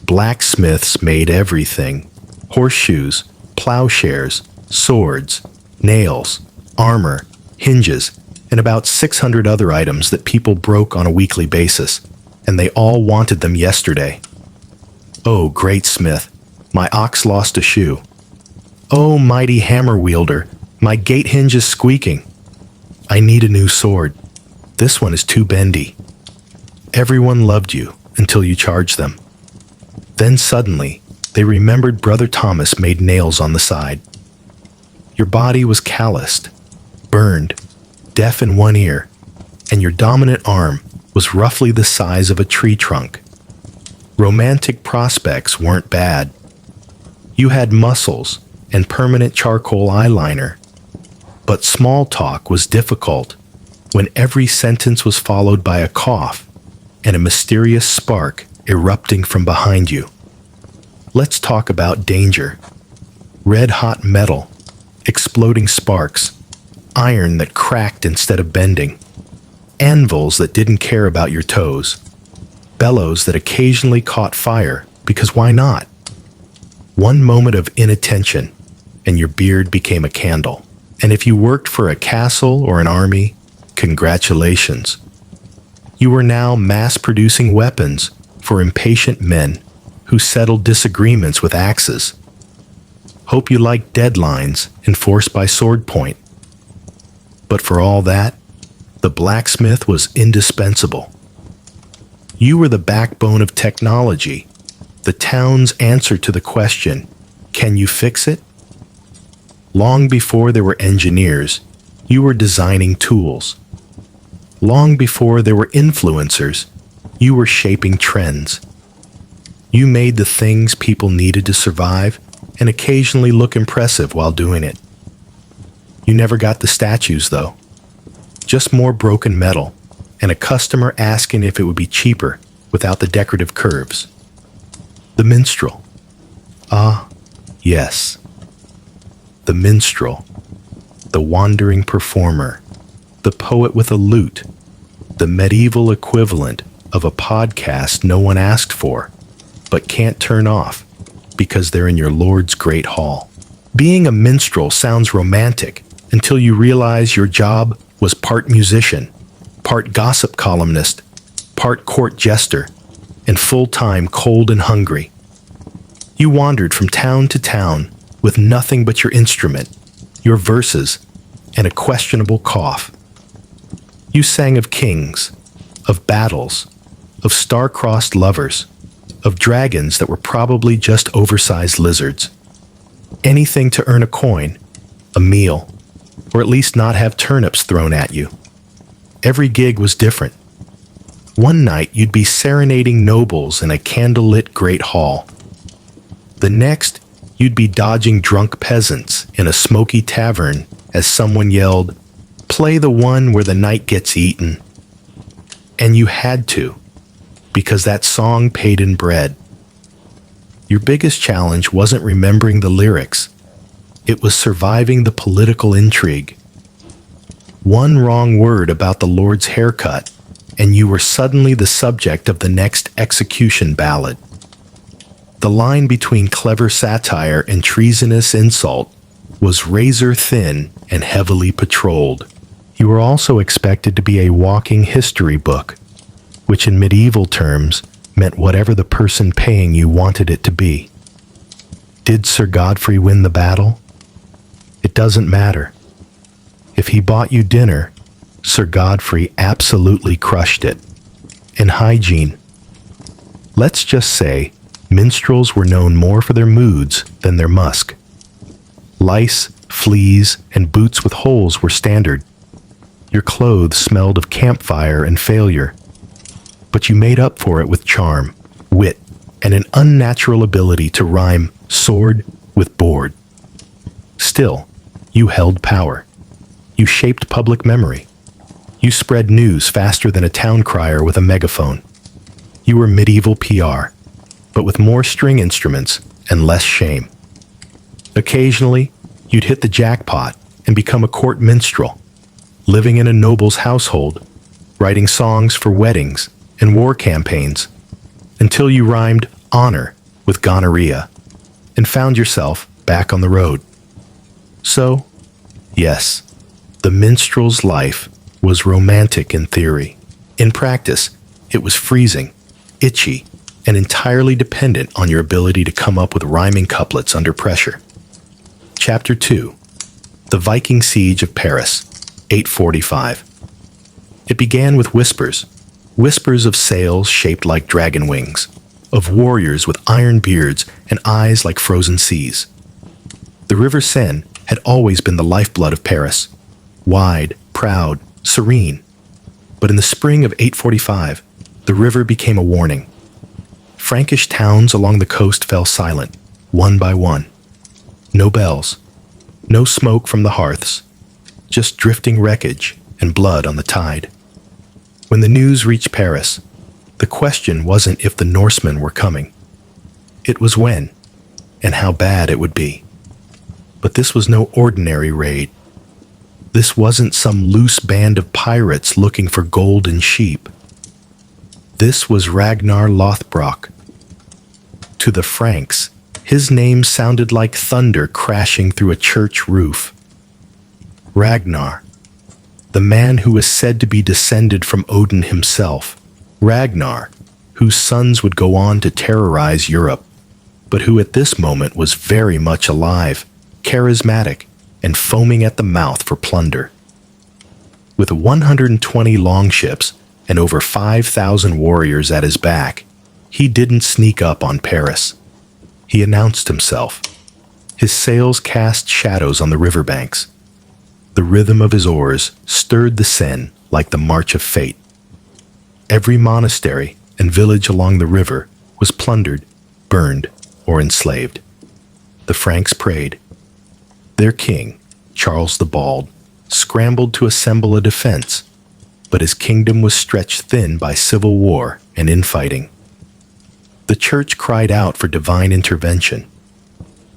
Blacksmiths made everything: horseshoes, plowshares, swords, nails, armor, hinges, and about 600 other items that people broke on a weekly basis, and they all wanted them yesterday. Oh, great smith, my ox lost a shoe. Oh, mighty hammer wielder, my gate hinge is squeaking. I need a new sword. This one is too bendy. Everyone loved you until you charged them. Then suddenly, they remembered Brother Thomas made nails on the side. Your body was calloused, burned, deaf in one ear, and your dominant arm was roughly the size of a tree trunk. Romantic prospects weren't bad. You had muscles and permanent charcoal eyeliner. But small talk was difficult when every sentence was followed by a cough and a mysterious spark erupting from behind you. Let's talk about danger. Red-hot metal, exploding sparks, iron that cracked instead of bending, anvils that didn't care about your toes, bellows that occasionally caught fire because why not? One moment of inattention and your beard became a candle. And if you worked for a castle or an army, congratulations. You were now mass-producing weapons for impatient men who settled disagreements with axes. Hope you like deadlines enforced by sword point. But for all that, the blacksmith was indispensable. You were the backbone of technology, the town's answer to the question, can you fix it? Long before there were engineers, you were designing tools. Long before there were influencers, you were shaping trends. You made the things people needed to survive and occasionally look impressive while doing it. You never got the statues, though. Just more broken metal and a customer asking if it would be cheaper without the decorative curves. The minstrel. Ah, yes. The minstrel, the wandering performer, the poet with a lute, the medieval equivalent of a podcast no one asked for, but can't turn off because they're in your Lord's great hall. Being a minstrel sounds romantic until you realize your job was part musician, part gossip columnist, part court jester, and full-time cold and hungry. You wandered from town to town with nothing but your instrument, your verses, and a questionable cough. You sang of kings, of battles, of star-crossed lovers, of dragons that were probably just oversized lizards. Anything to earn a coin, a meal, or at least not have turnips thrown at you. Every gig was different. One night you'd be serenading nobles in a candlelit great hall. The next, you'd be dodging drunk peasants in a smoky tavern as someone yelled, "Play the one where the night gets eaten." And you had to, because that song paid in bread. Your biggest challenge wasn't remembering the lyrics. It was surviving the political intrigue. One wrong word about the Lord's haircut, and you were suddenly the subject of the next execution ballad. The line between clever satire and treasonous insult was razor thin and heavily patrolled. You were also expected to be a walking history book, which in medieval terms meant whatever the person paying you wanted it to be. Did Sir Godfrey win the battle? It doesn't matter. If he bought you dinner, Sir Godfrey absolutely crushed it. And hygiene. Let's just say minstrels were known more for their moods than their musk. Lice, fleas, and boots with holes were standard. Your clothes smelled of campfire and failure. But you made up for it with charm, wit, and an unnatural ability to rhyme sword with board. Still, you held power. You shaped public memory. You spread news faster than a town crier with a megaphone. You were medieval PR, but with more string instruments and less shame. Occasionally, you'd hit the jackpot and become a court minstrel, living in a noble's household, writing songs for weddings and war campaigns, until you rhymed honor with gonorrhea and found yourself back on the road. So, yes, the minstrel's life was romantic in theory. In practice, it was freezing, itchy, and entirely dependent on your ability to come up with rhyming couplets under pressure. Chapter 2. The Viking Siege of Paris, 845. It began with whispers of sails shaped like dragon wings, of warriors with iron beards and eyes like frozen seas. The River Seine had always been the lifeblood of Paris, wide, proud, serene. But in the spring of 845, the river became a warning. Frankish towns along the coast fell silent, one by one. No bells, no smoke from the hearths, just drifting wreckage and blood on the tide. When the news reached Paris, the question wasn't if the Norsemen were coming. It was when, and how bad it would be. But this was no ordinary raid. This wasn't some loose band of pirates looking for gold and sheep. This was Ragnar Lothbrok. To the Franks, his name sounded like thunder crashing through a church roof. Ragnar, the man who was said to be descended from Odin himself. Ragnar, whose sons would go on to terrorize Europe, but who at this moment was very much alive, charismatic, and foaming at the mouth for plunder. With 120 longships and over 5,000 warriors at his back, he didn't sneak up on Paris. He announced himself. His sails cast shadows on the riverbanks. The rhythm of his oars stirred the Seine like the march of fate. Every monastery and village along the river was plundered, burned, or enslaved. The Franks prayed. Their king, Charles the Bald, scrambled to assemble a defense, but his kingdom was stretched thin by civil war and infighting. The church cried out for divine intervention.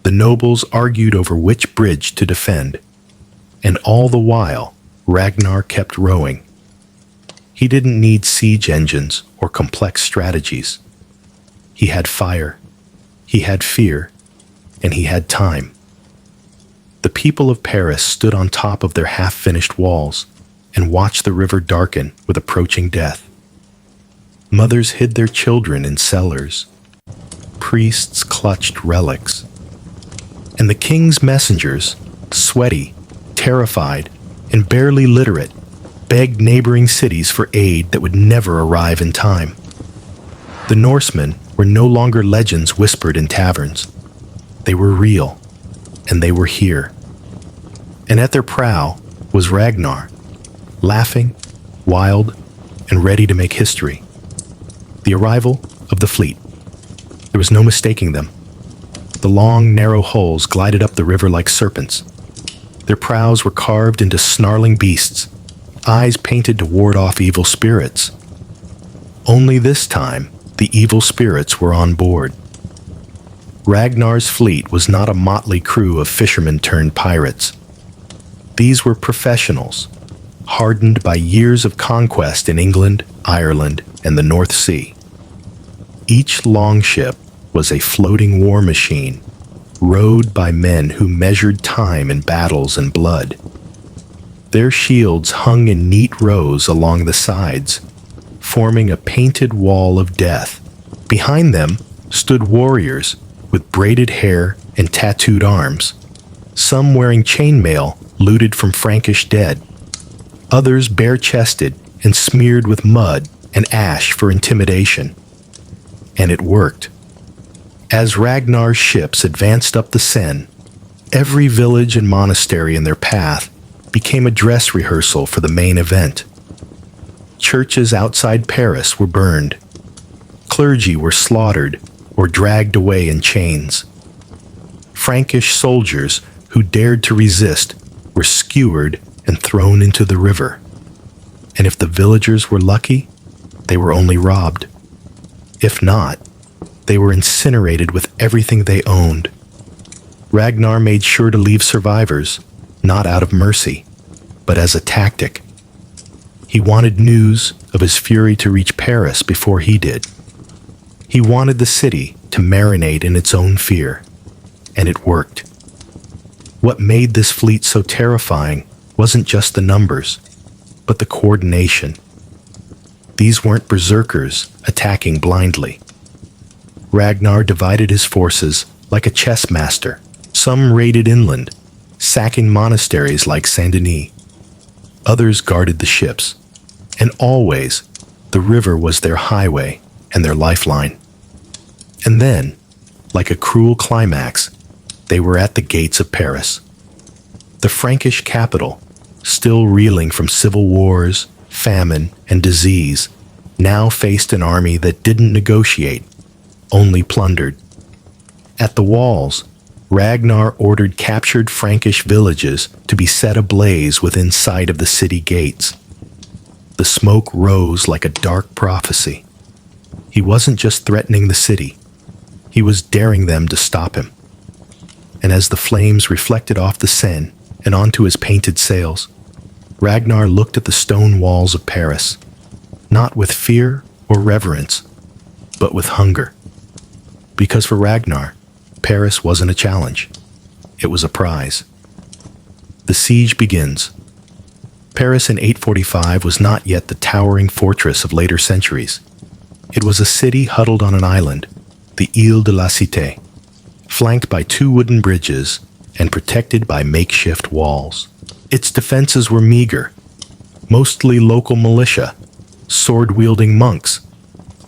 The nobles argued over which bridge to defend, and all the while, Ragnar kept rowing. He didn't need siege engines or complex strategies. He had fire, he had fear, and he had time. The people of Paris stood on top of their half-finished walls and watched the river darken with approaching death. Mothers hid their children in cellars. Priests clutched relics. And the king's messengers, sweaty, terrified, and barely literate, begged neighboring cities for aid that would never arrive in time. The Norsemen were no longer legends whispered in taverns. They were real, and they were here. And at their prow was Ragnar, laughing, wild, and ready to make history. The arrival of the fleet. There was no mistaking them. The long, narrow hulls glided up the river like serpents. Their prows were carved into snarling beasts, eyes painted to ward off evil spirits. Only this time, the evil spirits were on board. Ragnar's fleet was not a motley crew of fishermen turned pirates. These were professionals, hardened by years of conquest in England, Ireland, and the North Sea. Each longship was a floating war machine, rowed by men who measured time in battles and blood. Their shields hung in neat rows along the sides, forming a painted wall of death. Behind them stood warriors with braided hair and tattooed arms, some wearing chainmail looted from Frankish dead, others bare-chested and smeared with mud and ash for intimidation. And it worked. As Ragnar's ships advanced up the Seine, every village and monastery in their path became a dress rehearsal for the main event. Churches outside Paris were burned. Clergy were slaughtered or dragged away in chains. Frankish soldiers who dared to resist were skewered and thrown into the river. And if the villagers were lucky, they were only robbed. If not, they were incinerated with everything they owned. Ragnar made sure to leave survivors, not out of mercy, but as a tactic. He wanted news of his fury to reach Paris before he did. He wanted the city, to marinate in its own fear. And it worked. What made this fleet so terrifying wasn't just the numbers, but the coordination. These weren't berserkers attacking blindly. Ragnar divided his forces like a chess master. Some raided inland, sacking monasteries like Saint-Denis. Others guarded the ships, and always the river was their highway and their lifeline. And then, like a cruel climax, they were at the gates of Paris. The Frankish capital, still reeling from civil wars, famine, and disease, now faced an army that didn't negotiate, only plundered. At the walls, Ragnar ordered captured Frankish villages to be set ablaze within sight of the city gates. The smoke rose like a dark prophecy. He wasn't just threatening the city, he was daring them to stop him. And as the flames reflected off the Seine and onto his painted sails, Ragnar looked at the stone walls of Paris, not with fear or reverence, but with hunger. Because for Ragnar, Paris wasn't a challenge. It was a prize. The siege begins. Paris in 845 was not yet the towering fortress of later centuries. It was a city huddled on an island, the Ile de la Cité, flanked by 2 wooden bridges and protected by makeshift walls. Its defenses were meager, mostly local militia, sword-wielding monks,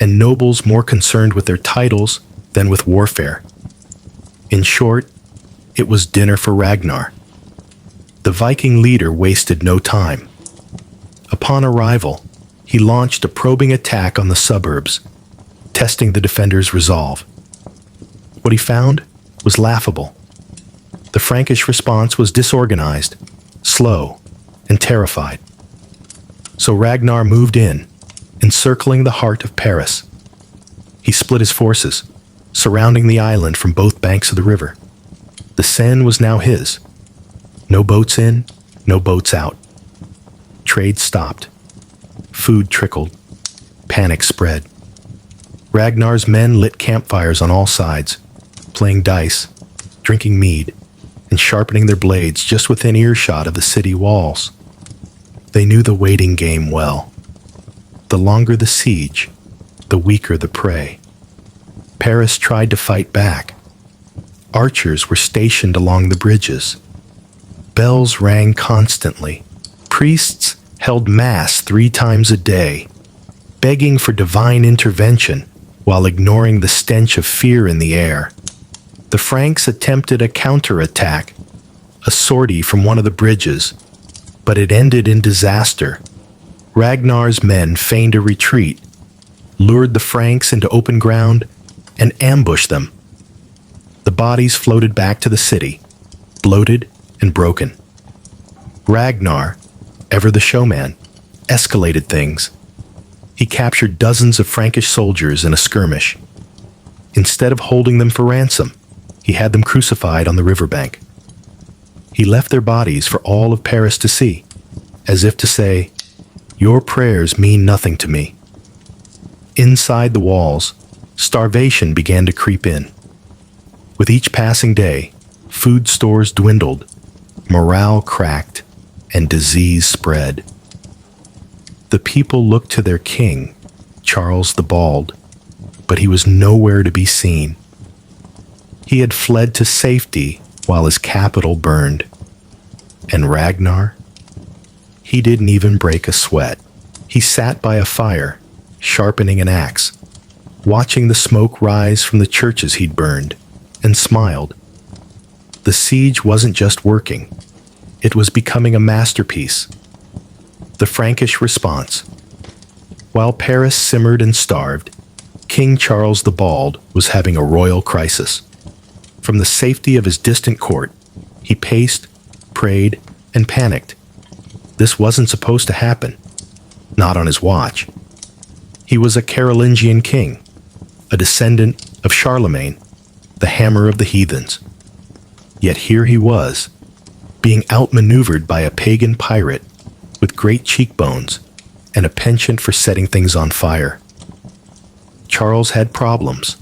and nobles more concerned with their titles than with warfare. In short, it was dinner for Ragnar. The Viking leader wasted no time. Upon arrival, he launched a probing attack on the suburbs, testing the defenders' resolve. What he found was laughable. The Frankish response was disorganized, slow, and terrified. So Ragnar moved in, encircling the heart of Paris. He split his forces, surrounding the island from both banks of the river. The Seine was now his. No boats in, no boats out. Trade stopped. Food trickled. Panic spread. Ragnar's men lit campfires on all sides, playing dice, drinking mead, and sharpening their blades just within earshot of the city walls. They knew the waiting game well. The longer the siege, the weaker the prey. Paris tried to fight back. Archers were stationed along the bridges. Bells rang constantly. Priests held mass 3 times a day, begging for divine intervention while ignoring the stench of fear in the air. The Franks attempted a counterattack, a sortie from one of the bridges, but it ended in disaster. Ragnar's men feigned a retreat, lured the Franks into open ground, and ambushed them. The bodies floated back to the city, bloated and broken. Ragnar, ever the showman, escalated things. He captured dozens of Frankish soldiers in a skirmish. Instead of holding them for ransom, he had them crucified on the riverbank. He left their bodies for all of Paris to see, as if to say, "Your prayers mean nothing to me." Inside the walls, starvation began to creep in. With each passing day, food stores dwindled, morale cracked, and disease spread. The people looked to their king, Charles the Bald, but he was nowhere to be seen. He had fled to safety while his capital burned. And Ragnar? He didn't even break a sweat. He sat by a fire, sharpening an axe, watching the smoke rise from the churches he'd burned, and smiled. The siege wasn't just working. It was becoming a masterpiece. The Frankish response. While Paris simmered and starved, King Charles the Bald was having a royal crisis. From the safety of his distant court, he paced, prayed, and panicked. This wasn't supposed to happen. Not on his watch. He was a Carolingian king, a descendant of Charlemagne, the hammer of the heathens. Yet here he was, being outmaneuvered by a pagan pirate with great cheekbones and a penchant for setting things on fire. Charles had problems.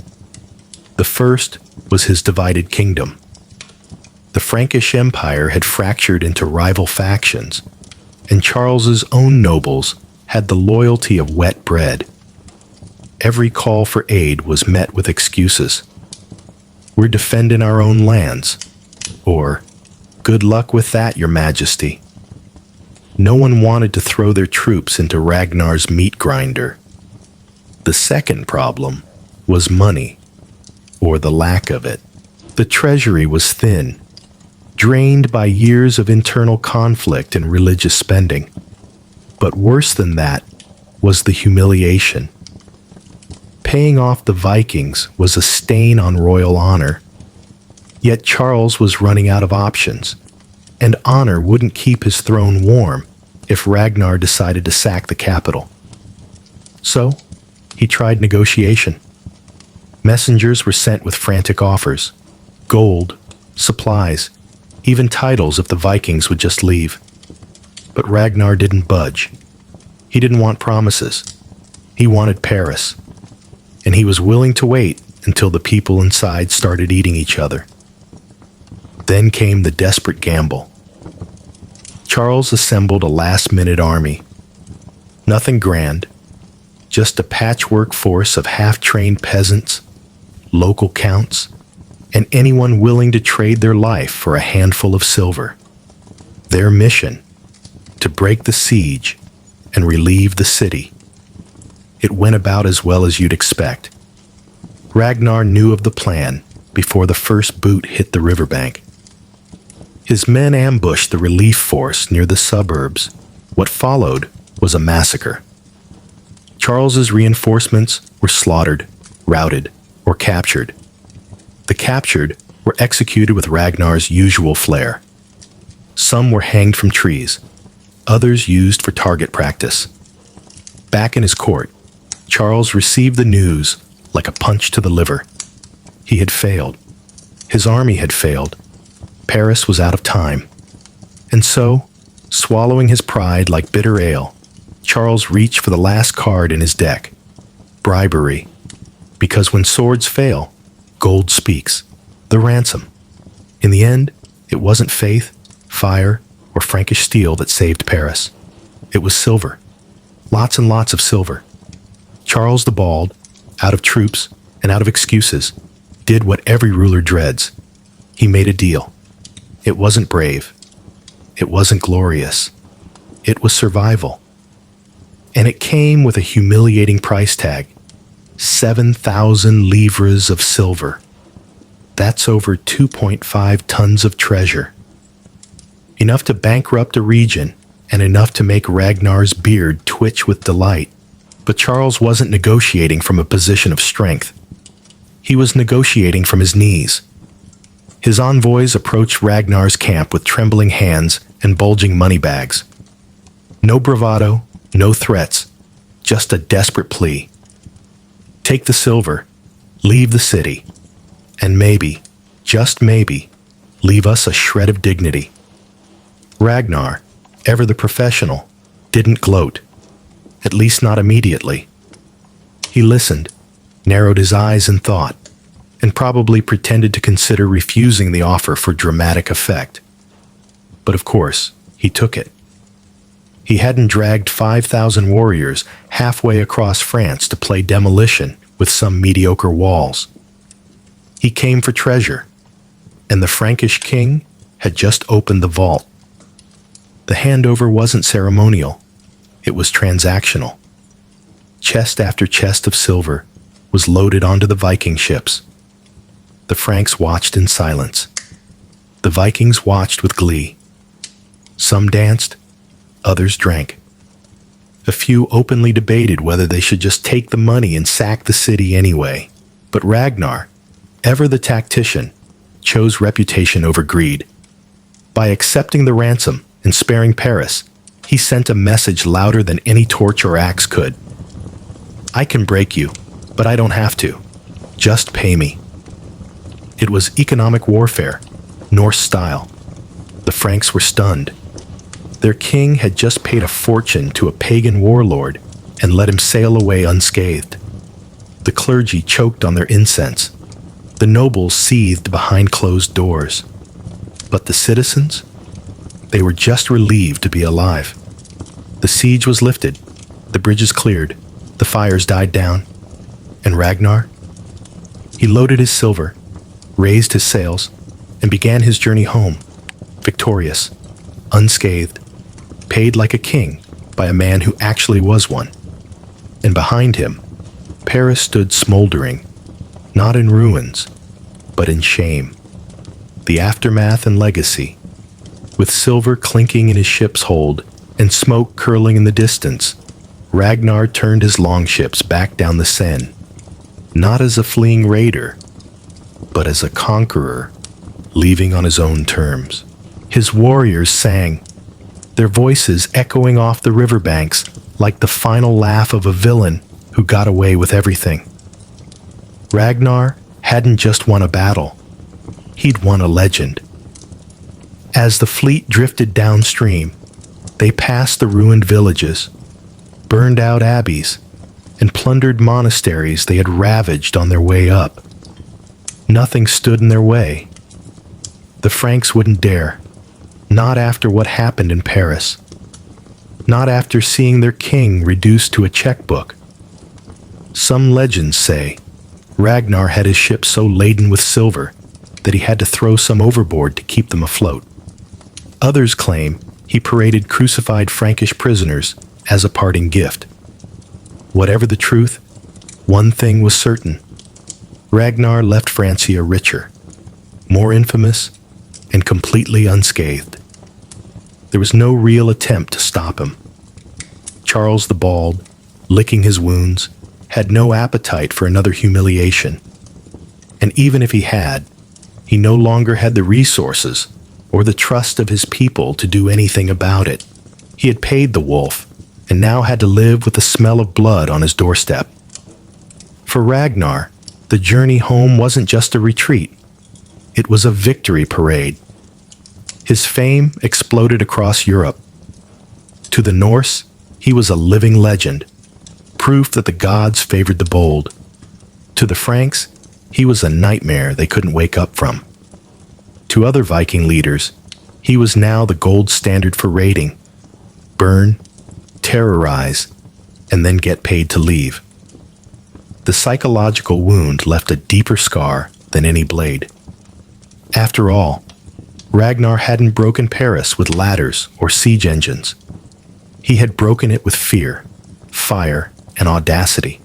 The first was his divided kingdom. The Frankish Empire had fractured into rival factions, and Charles's own nobles had the loyalty of wet bread. Every call for aid was met with excuses. "We're defending our own lands," or "Good luck with that, Your Majesty." No one wanted to throw their troops into Ragnar's meat grinder. The second problem was money, or the lack of it. The treasury was thin, drained by years of internal conflict and religious spending. But worse than that was the humiliation. Paying off the Vikings was a stain on royal honor. Yet Charles was running out of options, and honor wouldn't keep his throne warm if Ragnar decided to sack the capital. So, he tried negotiation. Messengers were sent with frantic offers: gold, supplies, even titles if the Vikings would just leave. But Ragnar didn't budge. He didn't want promises. He wanted Paris. And he was willing to wait until the people inside started eating each other. Then came the desperate gamble. Charles assembled a last-minute army. Nothing grand, just a patchwork force of half-trained peasants, local counts, and anyone willing to trade their life for a handful of silver. Their mission: to break the siege and relieve the city. It went about as well as you'd expect. Ragnar knew of the plan before the first boot hit the riverbank. His men ambushed the relief force near the suburbs. What followed was a massacre. Charles's reinforcements were slaughtered, routed, or captured. The captured were executed with Ragnar's usual flair. Some were hanged from trees, others used for target practice. Back in his court, Charles received the news like a punch to the liver. He had failed. His army had failed. Paris was out of time. And so, swallowing his pride like bitter ale, Charles reached for the last card in his deck: bribery. Because when swords fail, gold speaks. The ransom. In the end, it wasn't faith, fire, or Frankish steel that saved Paris. It was silver. Lots and lots of silver. Charles the Bald, out of troops and out of excuses, did what every ruler dreads. He made a deal. It wasn't brave. It wasn't glorious. It was survival. And it came with a humiliating price tag: 7,000 livres of silver. That's over 2.5 tons of treasure. Enough to bankrupt a region, and enough to make Ragnar's beard twitch with delight. But Charles wasn't negotiating from a position of strength. He was negotiating from his knees. His envoys approached Ragnar's camp with trembling hands and bulging money bags. No bravado, no threats, just a desperate plea. Take the silver, leave the city, and maybe, just maybe, leave us a shred of dignity. Ragnar, ever the professional, didn't gloat, at least not immediately. He listened, narrowed his eyes in thought, and probably pretended to consider refusing the offer for dramatic effect. But of course, he took it. He hadn't dragged 5,000 warriors halfway across France to play demolition with some mediocre walls. He came for treasure, and the Frankish king had just opened the vault. The handover wasn't ceremonial. It was transactional. Chest after chest of silver was loaded onto the Viking ships. The Franks watched in silence. The Vikings watched with glee. Some danced, others drank. A few openly debated whether they should just take the money and sack the city anyway. But Ragnar, ever the tactician, chose reputation over greed. By accepting the ransom and sparing Paris, he sent a message louder than any torch or axe could. I can break you, but I don't have to. Just pay me. It was economic warfare, Norse style. The Franks were stunned. Their king had just paid a fortune to a pagan warlord and let him sail away unscathed. The clergy choked on their incense. The nobles seethed behind closed doors. But the citizens? They were just relieved to be alive. The siege was lifted, the bridges cleared, the fires died down, and Ragnar? He loaded his silver, raised his sails, and began his journey home, victorious, unscathed, paid like a king by a man who actually was one. And behind him, Paris stood smoldering, not in ruins, but in shame. The aftermath and legacy, with silver clinking in his ship's hold and smoke curling in the distance, Ragnar turned his longships back down the Seine, not as a fleeing raider, but as a conqueror, leaving on his own terms. His warriors sang, their voices echoing off the riverbanks like the final laugh of a villain who got away with everything. Ragnar hadn't just won a battle, he'd won a legend. As the fleet drifted downstream, they passed the ruined villages, burned out abbeys, and plundered monasteries they had ravaged on their way up. Nothing stood in their way. The Franks wouldn't dare, not after what happened in Paris, not after seeing their king reduced to a checkbook. Some legends say Ragnar had his ship so laden with silver that he had to throw some overboard to keep them afloat. Others claim he paraded crucified Frankish prisoners as a parting gift. Whatever the truth, one thing was certain. Ragnar left Francia richer, more infamous, and completely unscathed. There was no real attempt to stop him. Charles the Bald, licking his wounds, had no appetite for another humiliation. And even if he had, he no longer had the resources or the trust of his people to do anything about it. He had paid the wolf and now had to live with the smell of blood on his doorstep. For Ragnar, the journey home wasn't just a retreat. It was a victory parade. His fame exploded across Europe. To the Norse, he was a living legend, proof that the gods favored the bold. To the Franks, he was a nightmare they couldn't wake up from. To other Viking leaders, he was now the gold standard for raiding. Burn, terrorize, and then get paid to leave. The psychological wound left a deeper scar than any blade. After all, Ragnar hadn't broken Paris with ladders or siege engines. He had broken it with fear, fire, and audacity.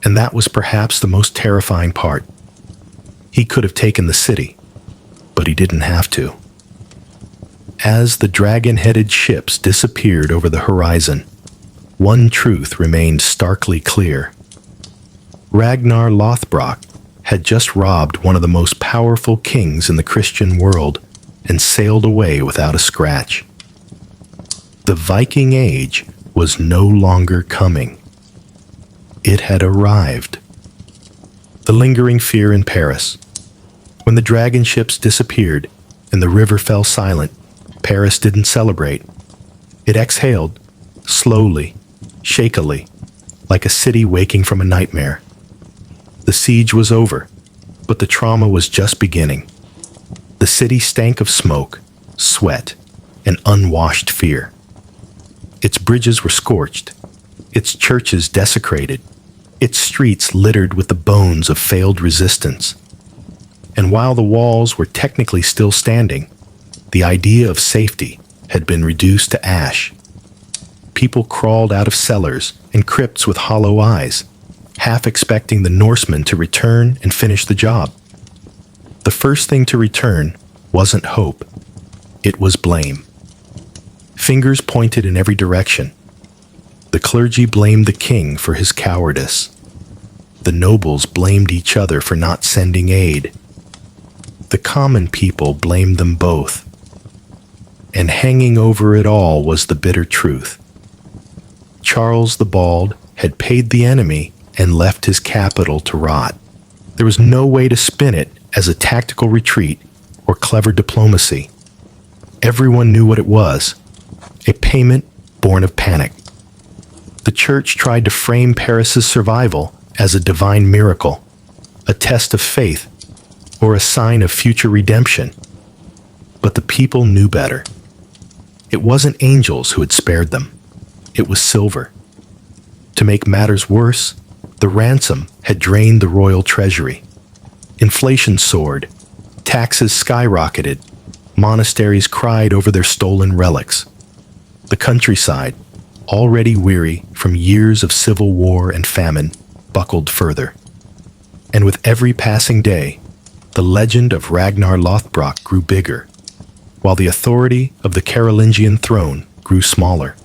And that was perhaps the most terrifying part. He could have taken the city, but he didn't have to. As the dragon-headed ships disappeared over the horizon, one truth remained starkly clear. Ragnar Lothbrok had just robbed one of the most powerful kings in the Christian world and sailed away without a scratch. The Viking Age was no longer coming. It had arrived. The lingering fear in Paris. When the dragon ships disappeared and the river fell silent, Paris didn't celebrate. It exhaled, slowly, shakily, like a city waking from a nightmare. The siege was over, but the trauma was just beginning. The city stank of smoke, sweat, and unwashed fear. Its bridges were scorched, its churches desecrated, its streets littered with the bones of failed resistance. And while the walls were technically still standing, the idea of safety had been reduced to ash. People crawled out of cellars and crypts with hollow eyes, half expecting the Norsemen to return and finish the job. The first thing to return wasn't hope. It was blame. Fingers pointed in every direction. The clergy blamed the king for his cowardice. The nobles blamed each other for not sending aid. The common people blamed them both. And hanging over it all was the bitter truth. Charles the Bald had paid the enemy and left his capital to rot. There was no way to spin it as a tactical retreat or clever diplomacy. Everyone knew what it was, a payment born of panic. The church tried to frame Paris's survival as a divine miracle, a test of faith, or a sign of future redemption. But the people knew better. It wasn't angels who had spared them. It was silver. To make matters worse, the ransom had drained the royal treasury. Inflation soared, taxes skyrocketed, monasteries cried over their stolen relics. The countryside, already weary from years of civil war and famine, buckled further. And with every passing day, the legend of Ragnar Lothbrok grew bigger, while the authority of the Carolingian throne grew smaller.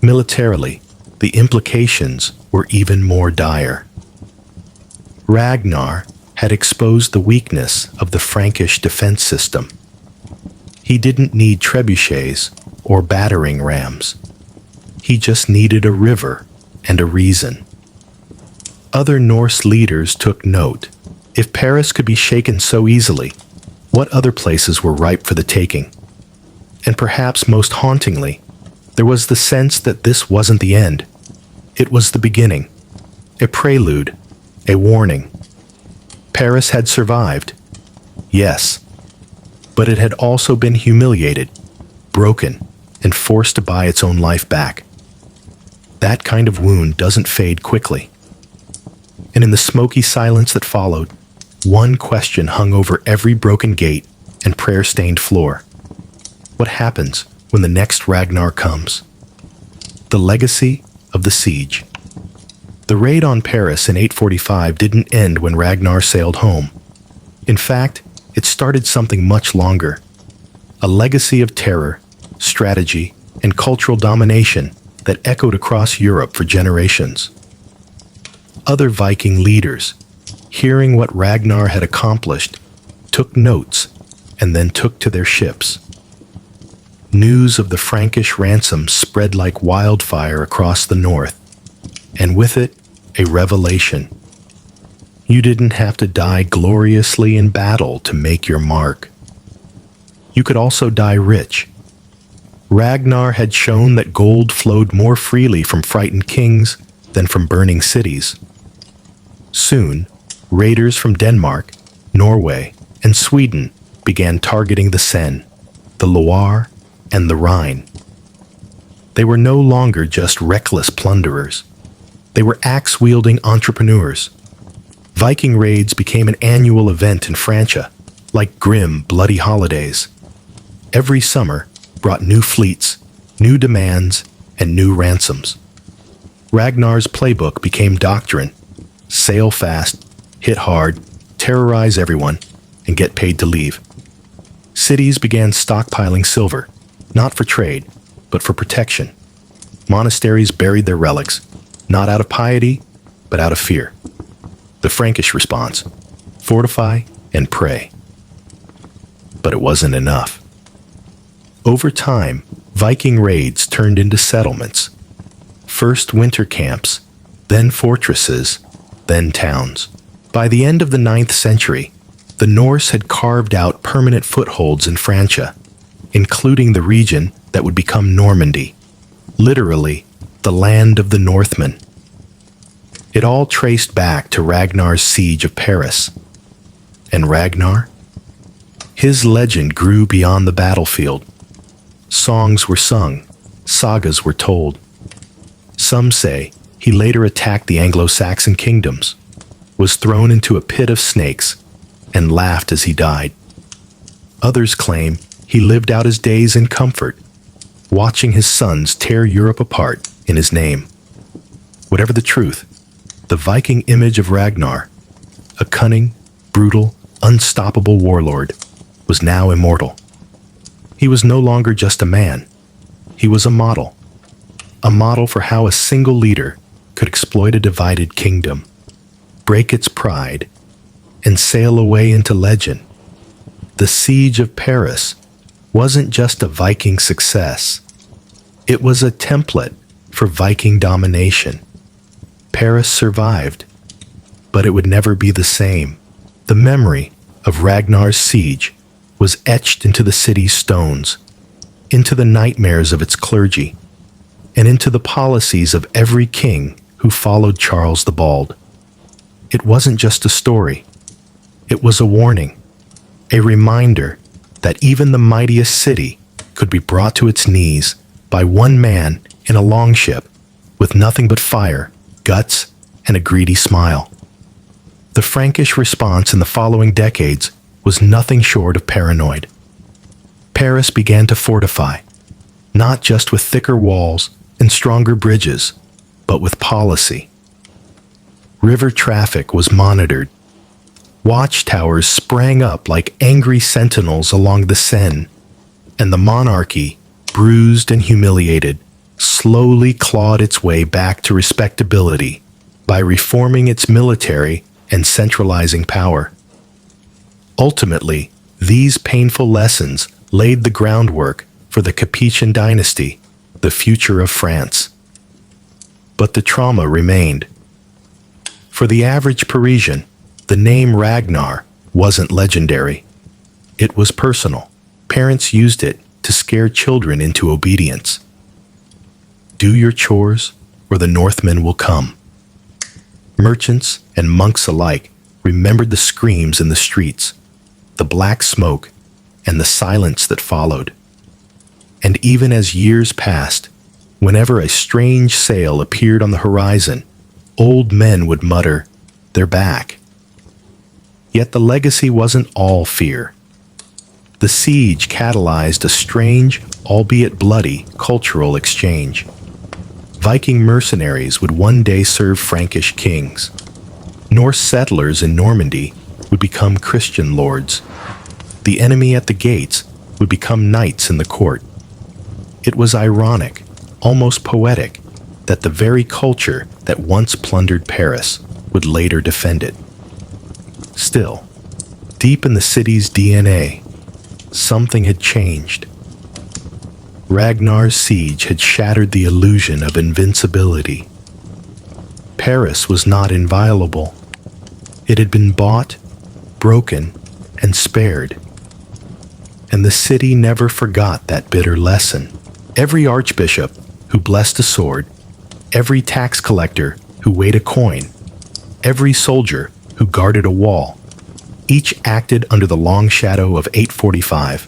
Militarily, the implications were even more dire. Ragnar had exposed the weakness of the Frankish defense system. He didn't need trebuchets or battering rams. He just needed a river and a reason. Other Norse leaders took note. If Paris could be shaken so easily, what other places were ripe for the taking? And perhaps most hauntingly, there was the sense that this wasn't the end. It was the beginning, a prelude, a warning. Paris had survived, yes, but it had also been humiliated, broken, and forced to buy its own life back. That kind of wound doesn't fade quickly. And in the smoky silence that followed, one question hung over every broken gate and prayer-stained floor. What happens when the next Ragnar comes? The legacy of the siege. The raid on Paris in 845 didn't end when Ragnar sailed home. In fact, it started something much longer. A legacy of terror, strategy, and cultural domination that echoed across Europe for generations. Other Viking leaders, hearing what Ragnar had accomplished, took notes and then took to their ships. News of the Frankish ransom spread like wildfire across the north, and with it, a revelation. You didn't have to die gloriously in battle to make your mark. You could also die rich. Ragnar had shown that gold flowed more freely from frightened kings than from burning cities. Soon, raiders from Denmark, Norway, and Sweden began targeting the Seine, the Loire, and the Rhine. They were no longer just reckless plunderers. They were axe-wielding entrepreneurs. Viking raids became an annual event in Francia, like grim, bloody holidays. Every summer brought new fleets, new demands, and new ransoms. Ragnar's playbook became doctrine. Sail fast, hit hard, terrorize everyone, and get paid to leave. Cities began stockpiling silver, not for trade, but for protection. Monasteries buried their relics, not out of piety, but out of fear. The Frankish response: fortify and pray. But it wasn't enough. Over time, Viking raids turned into settlements. First winter camps, then fortresses, then towns. By the end of the 9th century, the Norse had carved out permanent footholds in Francia, including the region that would become Normandy, literally the land of the Northmen. It all traced back to Ragnar's siege of Paris. And Ragnar? His legend grew beyond the battlefield. Songs were sung, sagas were told. Some say he later attacked the Anglo-Saxon kingdoms, was thrown into a pit of snakes, and laughed as he died. Others claim he lived out his days in comfort, watching his sons tear Europe apart in his name. Whatever the truth, the Viking image of Ragnar, a cunning, brutal, unstoppable warlord, was now immortal. He was no longer just a man. He was a model for how a single leader could exploit a divided kingdom, break its pride, and sail away into legend. The siege of Paris wasn't just a Viking success. It was a template for Viking domination. Paris survived, but it would never be the same. The memory of Ragnar's siege was etched into the city's stones, into the nightmares of its clergy, and into the policies of every king who followed Charles the Bald. It wasn't just a story. It was a warning, a reminder that even the mightiest city could be brought to its knees by one man in a longship with nothing but fire, guts, and a greedy smile. The Frankish response in the following decades was nothing short of paranoid. Paris began to fortify, not just with thicker walls and stronger bridges, but with policy. River traffic was monitored. Watchtowers sprang up like angry sentinels along the Seine, and the monarchy, bruised and humiliated, slowly clawed its way back to respectability by reforming its military and centralizing power. Ultimately, these painful lessons laid the groundwork for the Capetian dynasty, the future of France. But the trauma remained. For the average Parisian, the name Ragnar wasn't legendary. It was personal. Parents used it to scare children into obedience. Do your chores, or the Northmen will come. Merchants and monks alike remembered the screams in the streets, the black smoke, and the silence that followed. And even as years passed, whenever a strange sail appeared on the horizon, old men would mutter, "They're back." Yet the legacy wasn't all fear. The siege catalyzed a strange, albeit bloody, cultural exchange. Viking mercenaries would one day serve Frankish kings. Norse settlers in Normandy would become Christian lords. The enemy at the gates would become knights in the court. It was ironic, almost poetic, that the very culture that once plundered Paris would later defend it. Still, deep in the city's DNA, something had changed. Ragnar's siege had shattered the illusion of invincibility. Paris was not inviolable. It had been bought, broken, and spared. And the city never forgot that bitter lesson. Every archbishop who blessed a sword, every tax collector who weighed a coin, every soldier who guarded a wall, each acted under the long shadow of 845.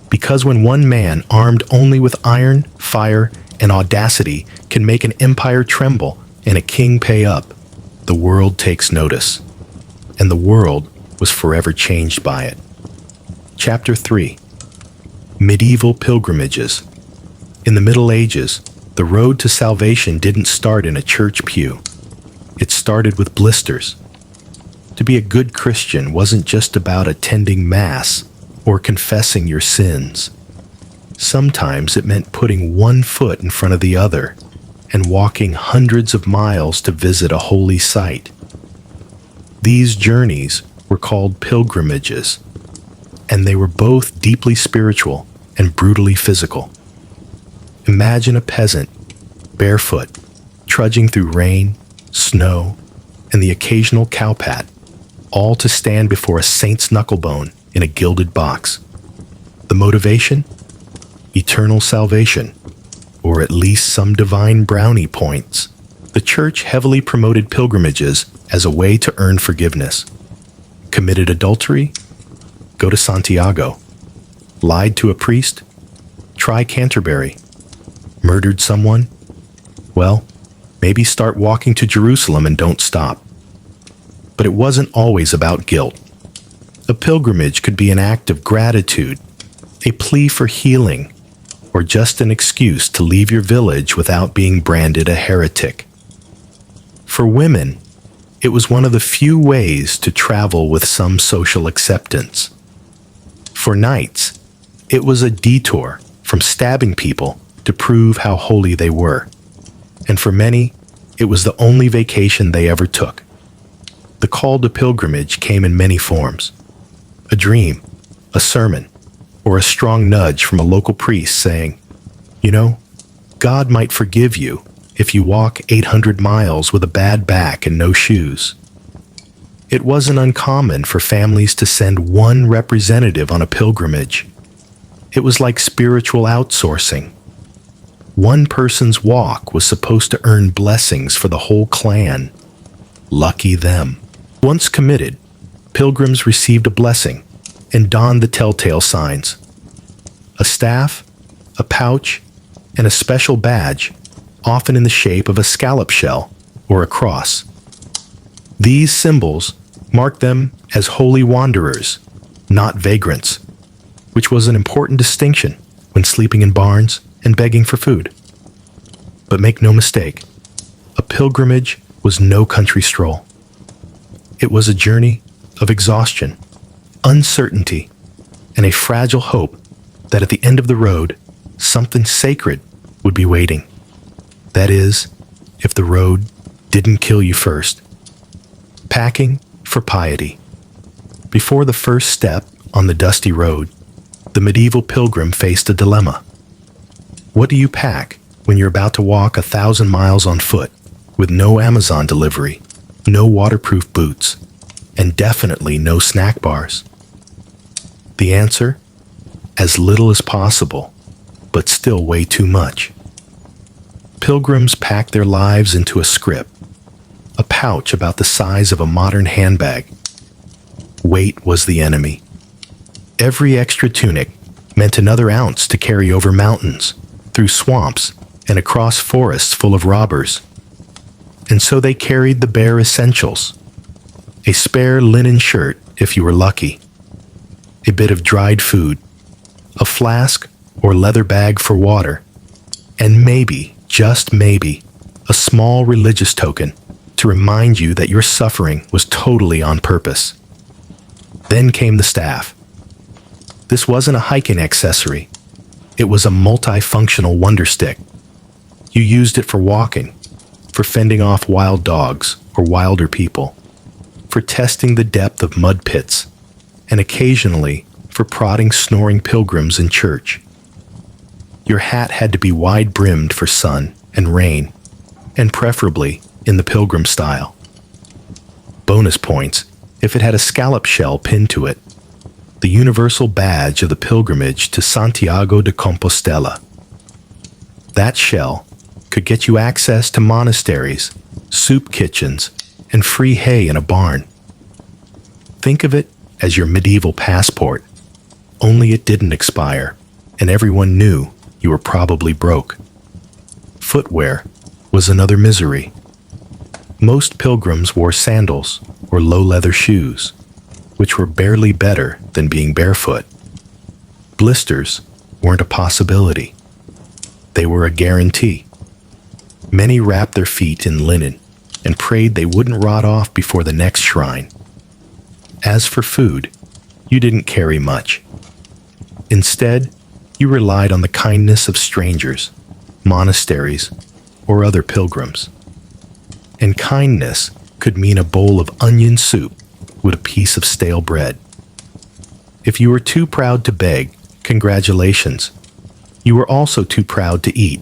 Because when one man armed only with iron, fire, and audacity can make an empire tremble and a king pay up, the world takes notice. And the world was forever changed by it. Chapter 3. Medieval Pilgrimages. In the Middle Ages, the road to salvation didn't start in a church pew. It started with blisters. To be a good Christian wasn't just about attending Mass or confessing your sins. Sometimes it meant putting one foot in front of the other and walking hundreds of miles to visit a holy site. These journeys were called pilgrimages, and they were both deeply spiritual and brutally physical. Imagine a peasant, barefoot, trudging through rain, snow, and the occasional cowpat, all to stand before a saint's knucklebone in a gilded box. The motivation? Eternal salvation, or at least some divine brownie points. The church heavily promoted pilgrimages as a way to earn forgiveness. Committed adultery? Go to Santiago. Lied to a priest? Try Canterbury. Murdered someone? Well, maybe start walking to Jerusalem and don't stop. But it wasn't always about guilt. A pilgrimage could be an act of gratitude, a plea for healing, or just an excuse to leave your village without being branded a heretic. For women, it was one of the few ways to travel with some social acceptance. For knights, it was a detour from stabbing people to prove how holy they were. And for many, it was the only vacation they ever took. The call to pilgrimage came in many forms. A dream, a sermon, or a strong nudge from a local priest saying, "You know, God might forgive you if you walk 800 miles with a bad back and no shoes." It wasn't uncommon for families to send one representative on a pilgrimage. It was like spiritual outsourcing. One person's walk was supposed to earn blessings for the whole clan. Lucky them. Once committed, pilgrims received a blessing and donned the telltale signs. A staff, a pouch, and a special badge, often in the shape of a scallop shell or a cross. These symbols marked them as holy wanderers, not vagrants, which was an important distinction when sleeping in barns and begging for food. But make no mistake, a pilgrimage was no country stroll. It was a journey of exhaustion, uncertainty, and a fragile hope that at the end of the road, something sacred would be waiting. That is, if the road didn't kill you first. Packing for piety. Before the first step on the dusty road, the medieval pilgrim faced a dilemma. What do you pack when you're about to walk 1,000 miles on foot with no Amazon delivery, no waterproof boots, and definitely no snack bars? The answer? As little as possible, but still way too much. Pilgrims packed their lives into a scrip, a pouch about the size of a modern handbag. Weight was the enemy. Every extra tunic meant another ounce to carry over mountains, through swamps, and across forests full of robbers. And so they carried the bare essentials. A spare linen shirt, if you were lucky. A bit of dried food. A flask or leather bag for water. And maybe, just maybe, a small religious token to remind you that your suffering was totally on purpose. Then came the staff. This wasn't a hiking accessory. It was a multifunctional wonder stick. You used it for walking, for fending off wild dogs or wilder people, for testing the depth of mud pits, and occasionally for prodding snoring pilgrims in church. Your hat had to be wide-brimmed for sun and rain, and preferably in the pilgrim style. Bonus points if it had a scallop shell pinned to it, the universal badge of the pilgrimage to Santiago de Compostela. That shell could get you access to monasteries, soup kitchens, and free hay in a barn. Think of it as your medieval passport, only it didn't expire, and everyone knew you were probably broke. Footwear was another misery. Most pilgrims wore sandals or low leather shoes, which were barely better than being barefoot. Blisters weren't a possibility. They were a guarantee. Many wrapped their feet in linen and prayed they wouldn't rot off before the next shrine. As for food, you didn't carry much. Instead, you relied on the kindness of strangers, monasteries, or other pilgrims. And kindness could mean a bowl of onion soup with a piece of stale bread. If you were too proud to beg, congratulations. You were also too proud to eat.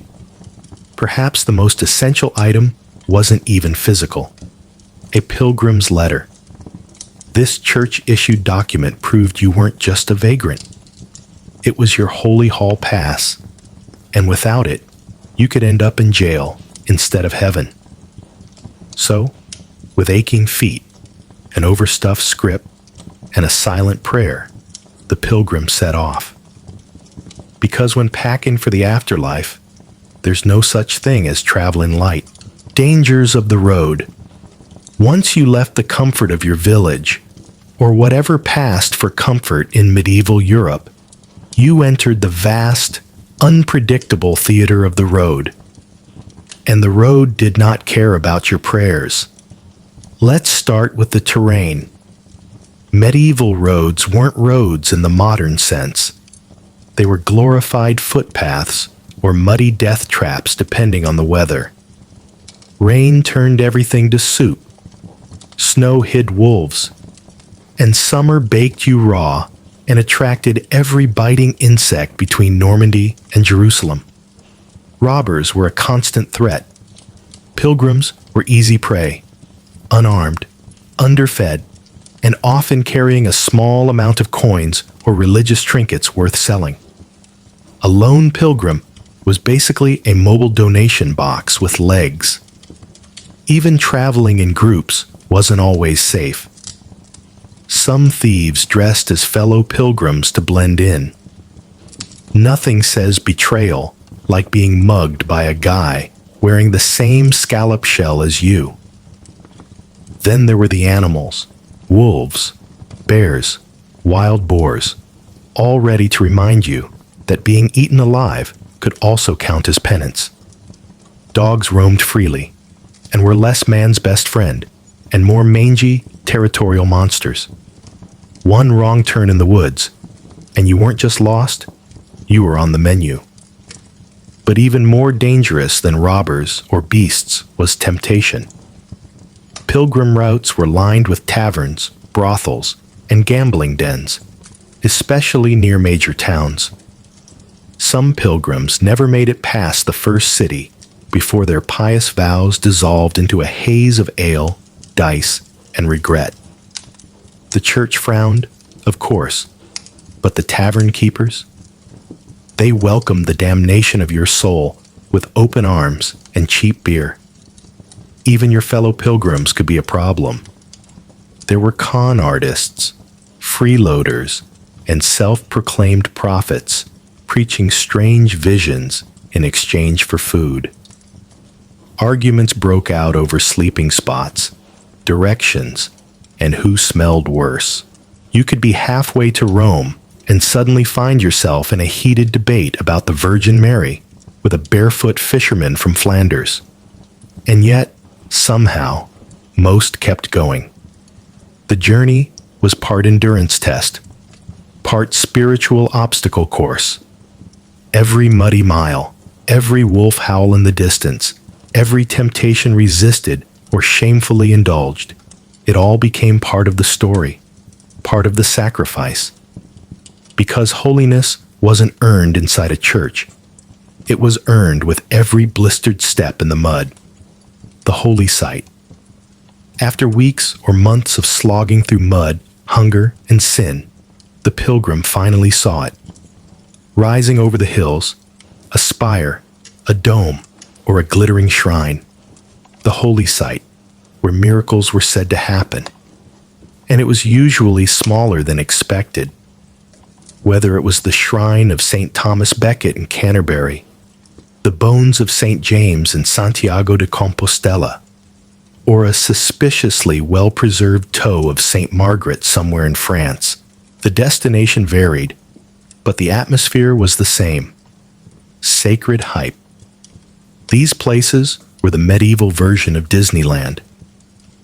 Perhaps the most essential item wasn't even physical. A pilgrim's letter. This church-issued document proved you weren't just a vagrant. It was your holy hall pass, and without it, you could end up in jail instead of heaven. So, with aching feet, an overstuffed script, and a silent prayer, the pilgrim set off. Because when packing for the afterlife, there's no such thing as traveling light. Dangers of the road. Once you left the comfort of your village, or whatever passed for comfort in medieval Europe, you entered the vast, unpredictable theater of the road. And the road did not care about your prayers. Let's start with the terrain. Medieval roads weren't roads in the modern sense. They were glorified footpaths or muddy death traps depending on the weather. Rain turned everything to soup. Snow hid wolves. And summer baked you raw and attracted every biting insect between Normandy and Jerusalem. Robbers were a constant threat. Pilgrims were easy prey, unarmed, underfed, and often carrying a small amount of coins or religious trinkets worth selling. A lone pilgrim was basically a mobile donation box with legs. Even traveling in groups wasn't always safe. Some thieves dressed as fellow pilgrims to blend in. Nothing says betrayal like being mugged by a guy wearing the same scallop shell as you. Then there were the animals, wolves, bears, wild boars, all ready to remind you that being eaten alive could also count as penance. Dogs roamed freely and were less man's best friend and more mangy, territorial monsters. One wrong turn in the woods, and you weren't just lost, you were on the menu. But even more dangerous than robbers or beasts was temptation. Pilgrim routes were lined with taverns, brothels, and gambling dens, especially near major towns. Some pilgrims never made it past the first city before their pious vows dissolved into a haze of ale, dice, and regret. The church frowned, of course, but the tavern keepers? They welcomed the damnation of your soul with open arms and cheap beer. Even your fellow pilgrims could be a problem. There were con artists, freeloaders, and self-proclaimed prophets preaching strange visions in exchange for food. Arguments broke out over sleeping spots, directions, and who smelled worse. You could be halfway to Rome and suddenly find yourself in a heated debate about the Virgin Mary with a barefoot fisherman from Flanders. And yet, somehow, most kept going. The journey was part endurance test, part spiritual obstacle course. Every muddy mile, every wolf howl in the distance, every temptation resisted or shamefully indulged, it all became part of the story, part of the sacrifice. Because holiness wasn't earned inside a church, it was earned with every blistered step in the mud, the holy site. After weeks or months of slogging through mud, hunger, and sin, the pilgrim finally saw it. Rising over the hills, a spire, a dome, or a glittering shrine, the holy site, where miracles were said to happen. And it was usually smaller than expected. Whether it was the shrine of St. Thomas Becket in Canterbury, the bones of St. James in Santiago de Compostela, or a suspiciously well-preserved toe of St. Margaret somewhere in France, the destination varied, but the atmosphere was the same. Sacred hype. These places were the medieval version of Disneyland,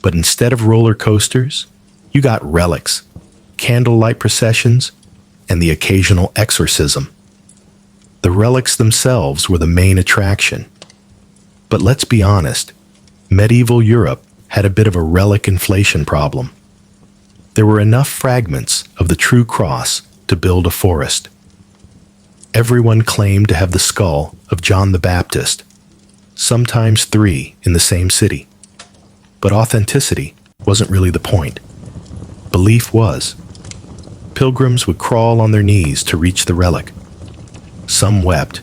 but instead of roller coasters, you got relics, candlelight processions, and the occasional exorcism. The relics themselves were the main attraction. But let's be honest, medieval Europe had a bit of a relic inflation problem. There were enough fragments of the true cross to build a forest. Everyone claimed to have the skull of John the Baptist, sometimes 3 in the same city. But authenticity wasn't really the point. Belief was. Pilgrims would crawl on their knees to reach the relic. Some wept,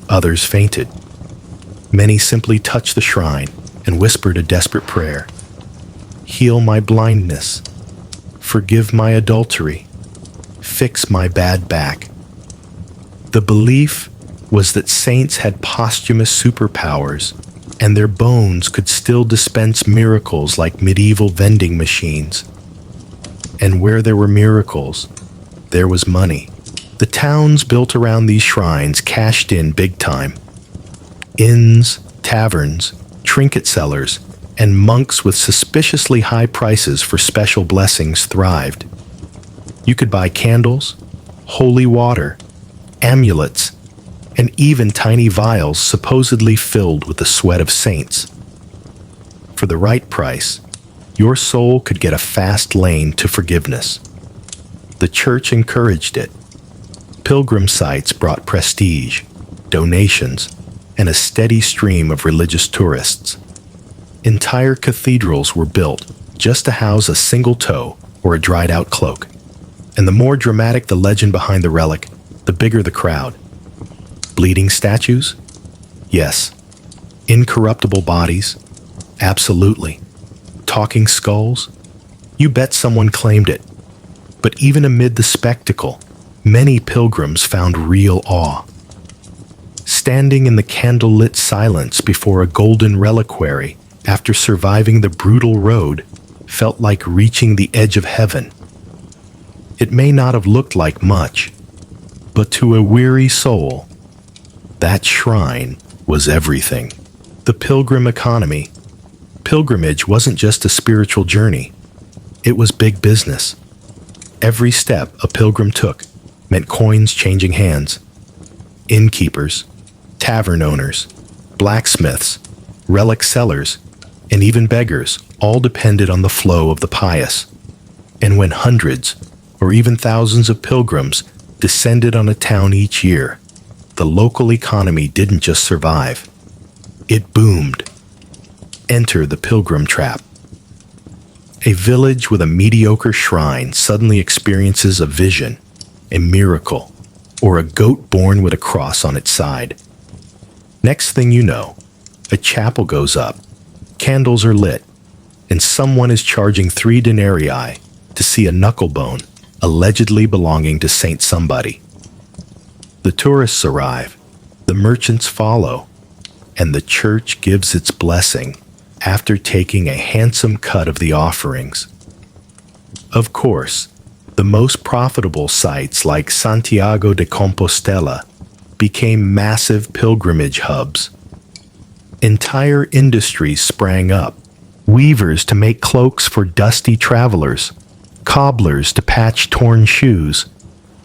others fainted. Many simply touched the shrine and whispered a desperate prayer. Heal my blindness. Forgive my adultery. Fix my bad back. The belief was that saints had posthumous superpowers, and their bones could still dispense miracles like medieval vending machines. And where there were miracles, there was money. The towns built around these shrines cashed in big time. Inns, taverns, trinket sellers, and monks with suspiciously high prices for special blessings thrived. You could buy candles, holy water, amulets, and even tiny vials supposedly filled with the sweat of saints. For the right price, your soul could get a fast lane to forgiveness. The church encouraged it. Pilgrim sites brought prestige, donations, and a steady stream of religious tourists. Entire cathedrals were built just to house a single toe or a dried-out cloak. And the more dramatic the legend behind the relic, the bigger the crowd. Bleeding statues? Yes. Incorruptible bodies? Absolutely. talking skulls? You bet someone claimed it. But even amid the spectacle, many pilgrims found real awe. Standing in the candlelit silence before a golden reliquary after surviving the brutal road felt like reaching the edge of heaven. It may not have looked like much, but to a weary soul, that shrine was everything. The pilgrim economy. Pilgrimage wasn't just a spiritual journey. It was big business. Every step a pilgrim took meant coins changing hands. Innkeepers, tavern owners, blacksmiths, relic sellers, and even beggars all depended on the flow of the pious. And when hundreds, or even thousands of pilgrims descended on a town each year, the local economy didn't just survive. It boomed. Enter the pilgrim trap. A village with a mediocre shrine suddenly experiences a vision, a miracle, or a goat born with a cross on its side. Next thing you know, a chapel goes up, candles are lit, and someone is charging 3 denarii to see a knucklebone allegedly belonging to Saint Somebody. The tourists arrive, the merchants follow, and the church gives its blessing after taking a handsome cut of the offerings. Of course, the most profitable sites like Santiago de Compostela became massive pilgrimage hubs. Entire industries sprang up, weavers to make cloaks for dusty travelers, cobblers to patch torn shoes,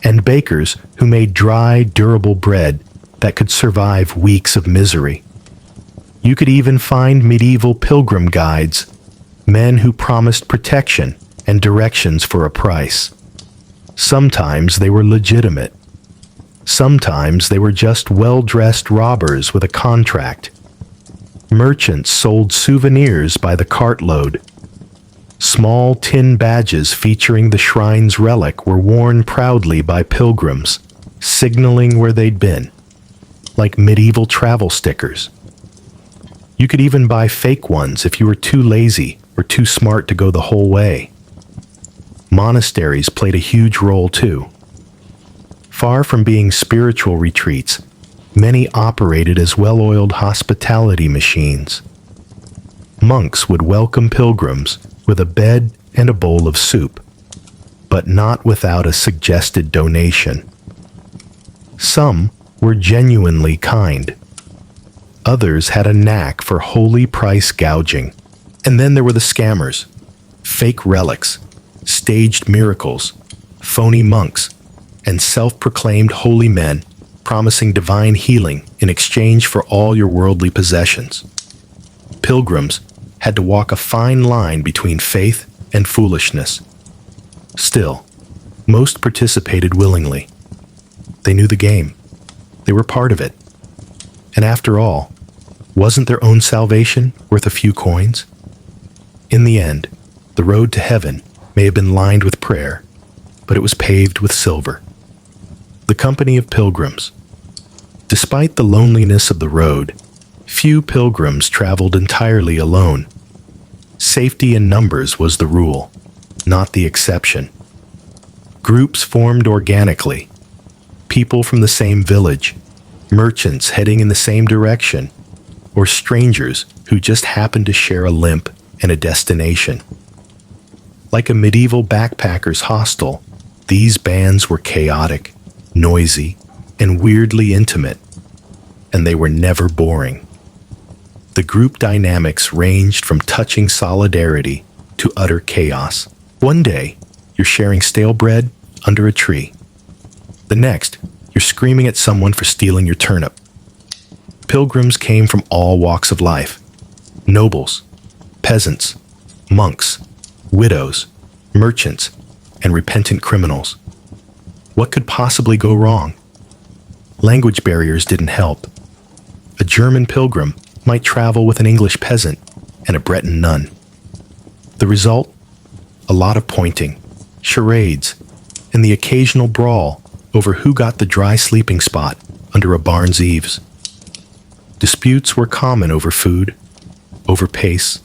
and bakers who made dry, durable bread that could survive weeks of misery. You could even find medieval pilgrim guides, men who promised protection and directions for a price. Sometimes they were legitimate. Sometimes they were just well-dressed robbers with a contract. Merchants sold souvenirs by the cartload. Small tin badges featuring the shrine's relic were worn proudly by pilgrims, signaling where they'd been, like medieval travel stickers. You could even buy fake ones if you were too lazy or too smart to go the whole way. Monasteries played a huge role too. Far from being spiritual retreats, many operated as well-oiled hospitality machines. Monks would welcome pilgrims with a bed and a bowl of soup, but not without a suggested donation. Some were genuinely kind. Others had a knack for holy price gouging. And then there were the scammers, fake relics, staged miracles, phony monks, and self-proclaimed holy men promising divine healing in exchange for all your worldly possessions. Pilgrims had to walk a fine line between faith and foolishness. Still, most participated willingly. They knew the game. They were part of it. And after all, wasn't their own salvation worth a few coins? In the end, the road to heaven may have been lined with prayer, but it was paved with silver. The company of pilgrims. Despite the loneliness of the road, few pilgrims traveled entirely alone. Safety in numbers was the rule, not the exception. Groups formed organically. People from the same village, merchants heading in the same direction, or strangers who just happened to share a limp and a destination. Like a medieval backpackers' hostel, these bands were chaotic, noisy, and weirdly intimate, and they were never boring. The group dynamics ranged from touching solidarity to utter chaos. One day, you're sharing stale bread under a tree. The next, you're screaming at someone for stealing your turnip. Pilgrims came from all walks of life. Nobles, peasants, monks, widows, merchants, and repentant criminals. What could possibly go wrong? Language barriers didn't help. A German pilgrim might travel with an English peasant and a Breton nun. The result? A lot of pointing, charades, and the occasional brawl over who got the dry sleeping spot under a barn's eaves. Disputes were common over food, over pace,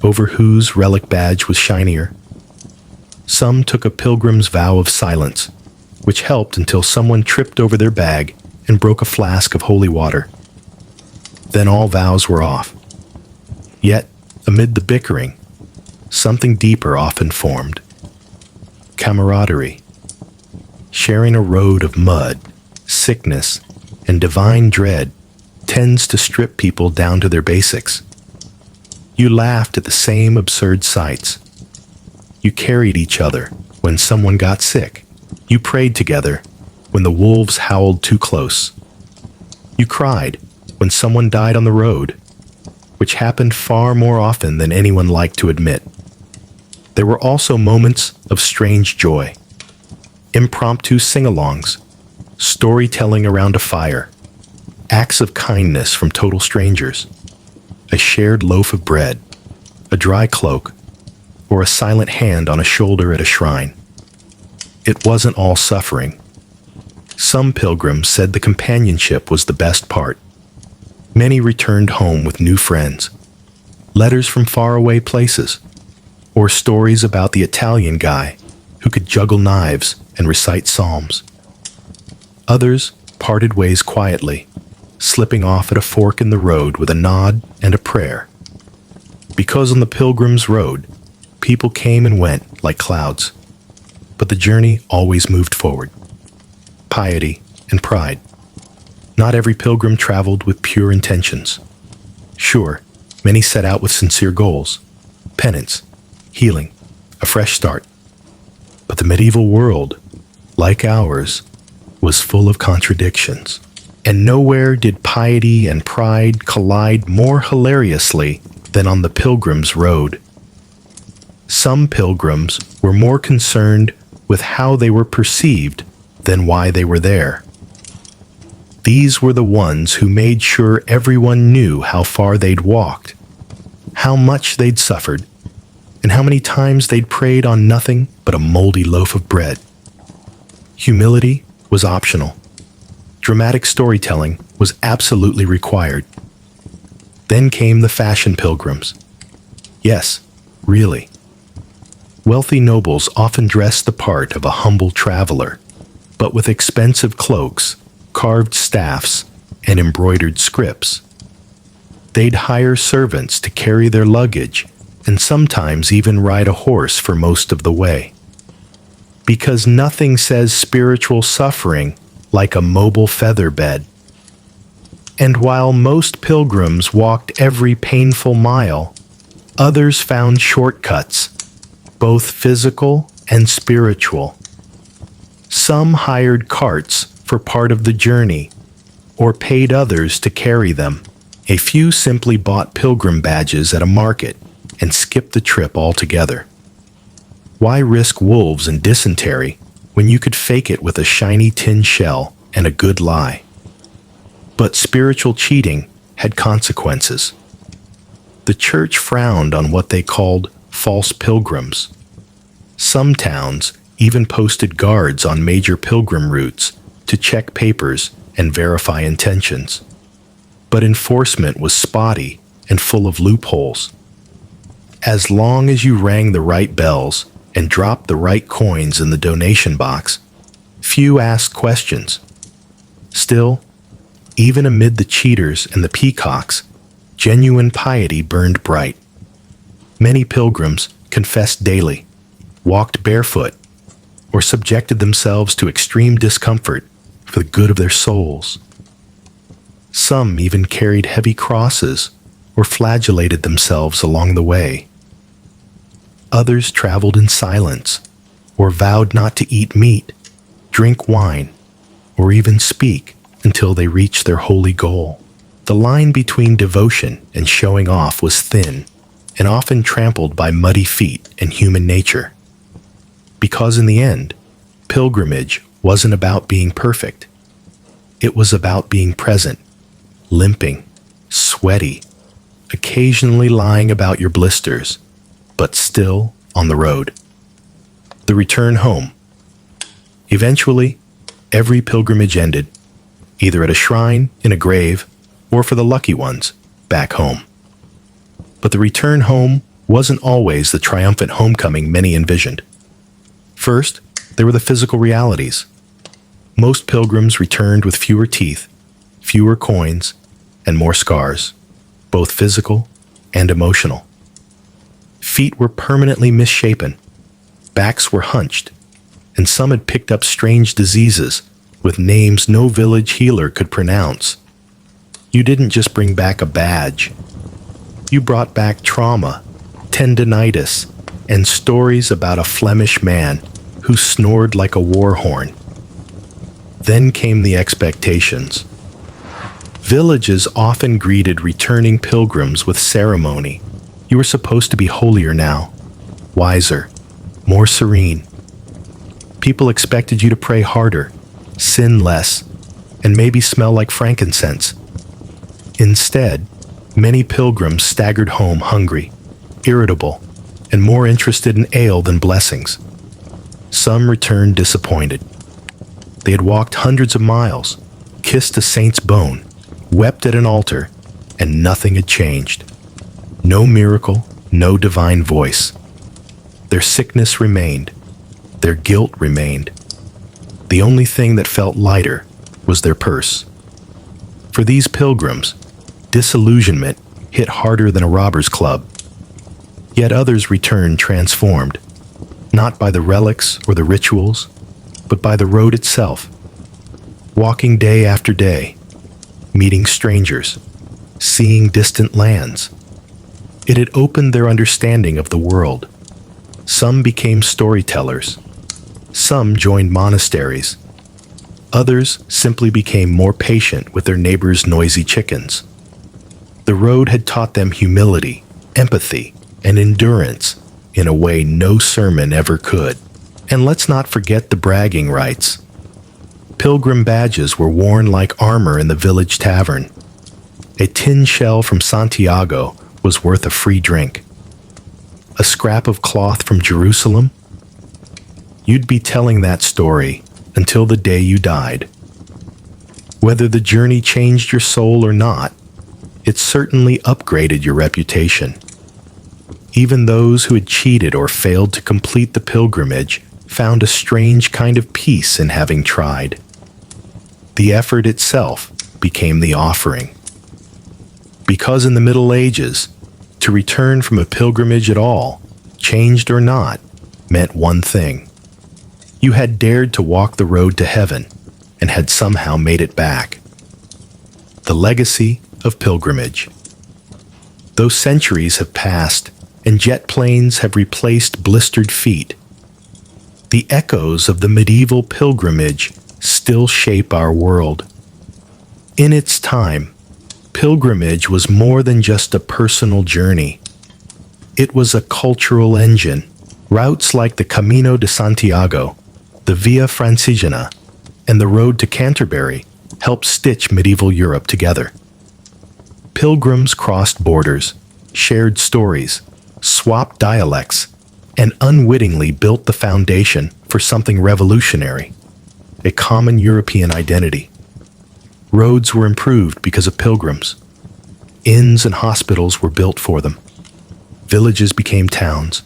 over whose relic badge was shinier. Some took a pilgrim's vow of silence, which helped until someone tripped over their bag and broke a flask of holy water. Then all vows were off. Yet, amid the bickering, something deeper often formed. Camaraderie. Sharing a road of mud, sickness, and divine dread tends to strip people down to their basics. You laughed at the same absurd sights. You carried each other when someone got sick. You prayed together when the wolves howled too close. You cried when someone died on the road, which happened far more often than anyone liked to admit. There were also moments of strange joy. Impromptu sing-alongs, storytelling around a fire, acts of kindness from total strangers, a shared loaf of bread, a dry cloak, or a silent hand on a shoulder at a shrine. It wasn't all suffering. Some pilgrims said the companionship was the best part. Many returned home with new friends, letters from faraway places, or stories about the Italian guy who could juggle knives and recite psalms. Others parted ways quietly, slipping off at a fork in the road with a nod and a prayer. Because on the pilgrim's road, people came and went like clouds, but the journey always moved forward. Piety and pride. Not every pilgrim traveled with pure intentions. Sure, many set out with sincere goals, penance, healing, a fresh start. But the medieval world, like ours, was full of contradictions. And nowhere did piety and pride collide more hilariously than on the pilgrim's road. Some pilgrims were more concerned with how they were perceived than why they were there. These were the ones who made sure everyone knew how far they'd walked, how much they'd suffered, and how many times they'd prayed on nothing but a moldy loaf of bread. Humility was optional. Dramatic storytelling was absolutely required. Then came the fashion pilgrims. Yes, really. Wealthy nobles often dressed the part of a humble traveler, but with expensive cloaks, carved staffs, and embroidered scripts. They'd hire servants to carry their luggage and sometimes even ride a horse for most of the way. Because nothing says spiritual suffering like a mobile feather bed. And while most pilgrims walked every painful mile, others found shortcuts, both physical and spiritual. Some hired carts for part of the journey, or paid others to carry them. A few simply bought pilgrim badges at a market and skipped the trip altogether. Why risk wolves and dysentery when you could fake it with a shiny tin shell and a good lie? But spiritual cheating had consequences. The church frowned on what they called false pilgrims. Some towns even posted guards on major pilgrim routes to check papers and verify intentions. But enforcement was spotty and full of loopholes. As long as you rang the right bells and dropped the right coins in the donation box, few asked questions. Still, even amid the cheaters and the peacocks, genuine piety burned bright. Many pilgrims confessed daily, walked barefoot, or subjected themselves to extreme discomfort for the good of their souls. Some even carried heavy crosses or flagellated themselves along the way. Others traveled in silence, or vowed not to eat meat, drink wine, or even speak until they reached their holy goal. The line between devotion and showing off was thin, and often trampled by muddy feet and human nature. Because in the end, pilgrimage wasn't about being perfect. It was about being present, limping, sweaty, occasionally lying about your blisters, but still on the road. The return home. Eventually, every pilgrimage ended, either at a shrine, in a grave, or for the lucky ones, back home. But the return home wasn't always the triumphant homecoming many envisioned. First, there were the physical realities. Most pilgrims returned with fewer teeth, fewer coins, and more scars, both physical and emotional. Feet were permanently misshapen, backs were hunched, and some had picked up strange diseases with names no village healer could pronounce. You didn't just bring back a badge. You brought back trauma, tendinitis, and stories about a Flemish man who snored like a war horn. Then came the expectations. Villages often greeted returning pilgrims with ceremony. You were supposed to be holier now, wiser, more serene. People expected you to pray harder, sin less, and maybe smell like frankincense. Instead, many pilgrims staggered home hungry, irritable, and more interested in ale than blessings. Some returned disappointed. They had walked hundreds of miles, kissed a saint's bone, wept at an altar, and nothing had changed. No miracle, no divine voice. Their sickness remained. Their guilt remained. The only thing that felt lighter was their purse. For these pilgrims, disillusionment hit harder than a robber's club. Yet others returned transformed, not by the relics or the rituals, but by the road itself. Walking day after day, meeting strangers, seeing distant lands. It had opened their understanding of the world. Some became storytellers. Some joined monasteries. Others simply became more patient with their neighbors' noisy chickens. The road had taught them humility, empathy, and endurance in a way no sermon ever could. And let's not forget the bragging rights. Pilgrim badges were worn like armor in the village tavern. A tin shell from Santiago was worth a free drink. A scrap of cloth from Jerusalem? You'd be telling that story until the day you died. Whether the journey changed your soul or not, it certainly upgraded your reputation. Even those who had cheated or failed to complete the pilgrimage found a strange kind of peace in having tried. The effort itself became the offering. Because in the Middle Ages, to return from a pilgrimage at all, changed or not, meant one thing. You had dared to walk the road to heaven and had somehow made it back. The legacy of pilgrimage. Though centuries have passed and jet planes have replaced blistered feet, the echoes of the medieval pilgrimage still shape our world. In its time, pilgrimage was more than just a personal journey. It was a cultural engine. Routes like the Camino de Santiago, the Via Francigena, and the road to Canterbury helped stitch medieval Europe together. Pilgrims crossed borders, shared stories, swapped dialects, and unwittingly built the foundation for something revolutionary, a common European identity. Roads were improved because of pilgrims. Inns and hospitals were built for them. Villages became towns.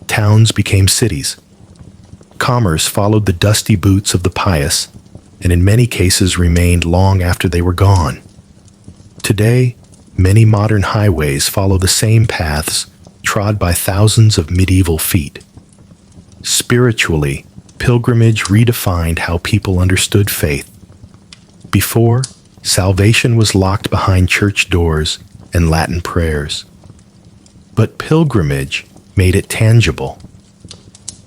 Towns became cities. Commerce followed the dusty boots of the pious, and in many cases remained long after they were gone. Today, many modern highways follow the same paths trod by thousands of medieval feet. Spiritually, pilgrimage redefined how people understood faith. Before, salvation was locked behind church doors and Latin prayers. But pilgrimage made it tangible.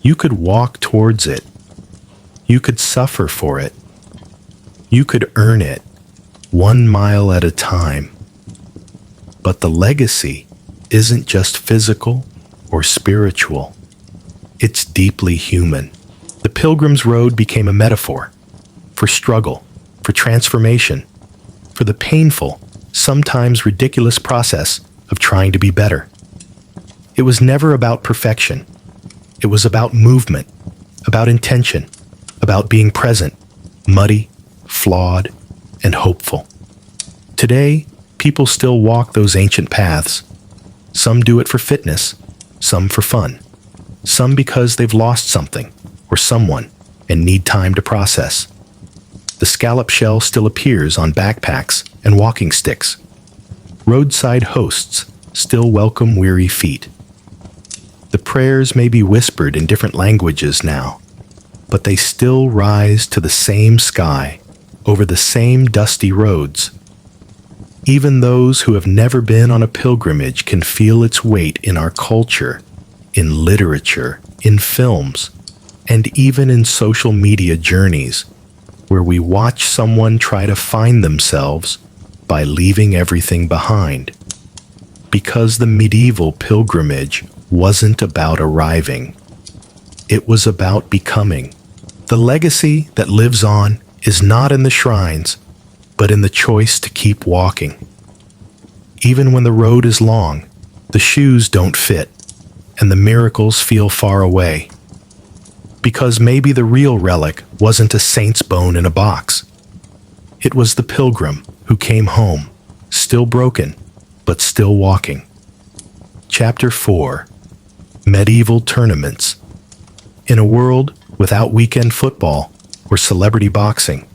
You could walk towards it. You could suffer for it. You could earn it, 1 mile at a time. But the legacy isn't just physical or spiritual. It's deeply human. The Pilgrim's Road became a metaphor for struggle, for transformation, for the painful, sometimes ridiculous process of trying to be better. It was never about perfection. It was about movement, about intention, about being present, muddy, flawed, and hopeful. Today, people still walk those ancient paths, Some do it for fitness, some for fun, some because they've lost something or someone and need time to process. The scallop shell still appears on backpacks and walking sticks. Roadside hosts still welcome weary feet. The prayers may be whispered in different languages now, but they still rise to the same sky over the same dusty roads. Even those who have never been on a pilgrimage can feel its weight in our culture, in literature, in films, and even in social media journeys, where we watch someone try to find themselves by leaving everything behind. Because the medieval pilgrimage wasn't about arriving. It was about becoming. The legacy that lives on is not in the shrines, but in the choice to keep walking. Even when the road is long, the shoes don't fit, and the miracles feel far away. Because maybe the real relic wasn't a saint's bone in a box. It was the pilgrim who came home, still broken, but still walking. Chapter 4. Medieval Tournaments. In a world without weekend football or celebrity boxing,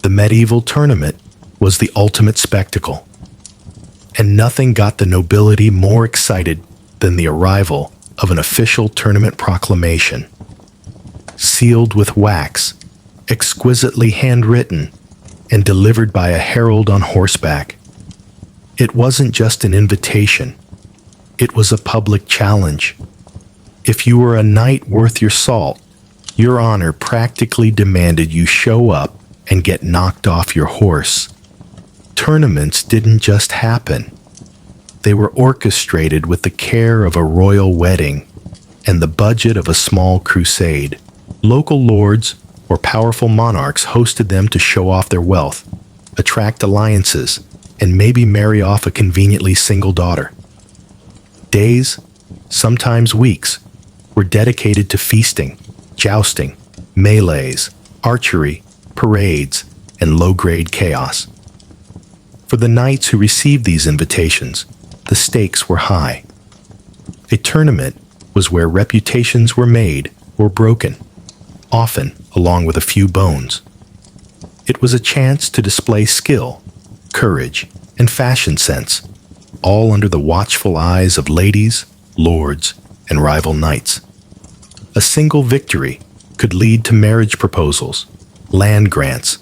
the medieval tournament was the ultimate spectacle. And nothing got the nobility more excited than the arrival of an official tournament proclamation. Sealed with wax, exquisitely handwritten, and delivered by a herald on horseback. It wasn't just an invitation. It was a public challenge. If you were a knight worth your salt, your honor practically demanded you show up and get knocked off your horse. Tournaments didn't just happen. They were orchestrated with the care of a royal wedding and the budget of a small crusade. Local lords or powerful monarchs hosted them to show off their wealth, attract alliances, and maybe marry off a conveniently single daughter. Days, sometimes weeks, were dedicated to feasting, jousting, melees, archery, parades, and low-grade chaos. For the knights who received these invitations, the stakes were high. A tournament was where reputations were made or broken, often along with a few bones. It was a chance to display skill, courage, and fashion sense, all under the watchful eyes of ladies, lords, and rival knights. A single victory could lead to marriage proposals, land grants,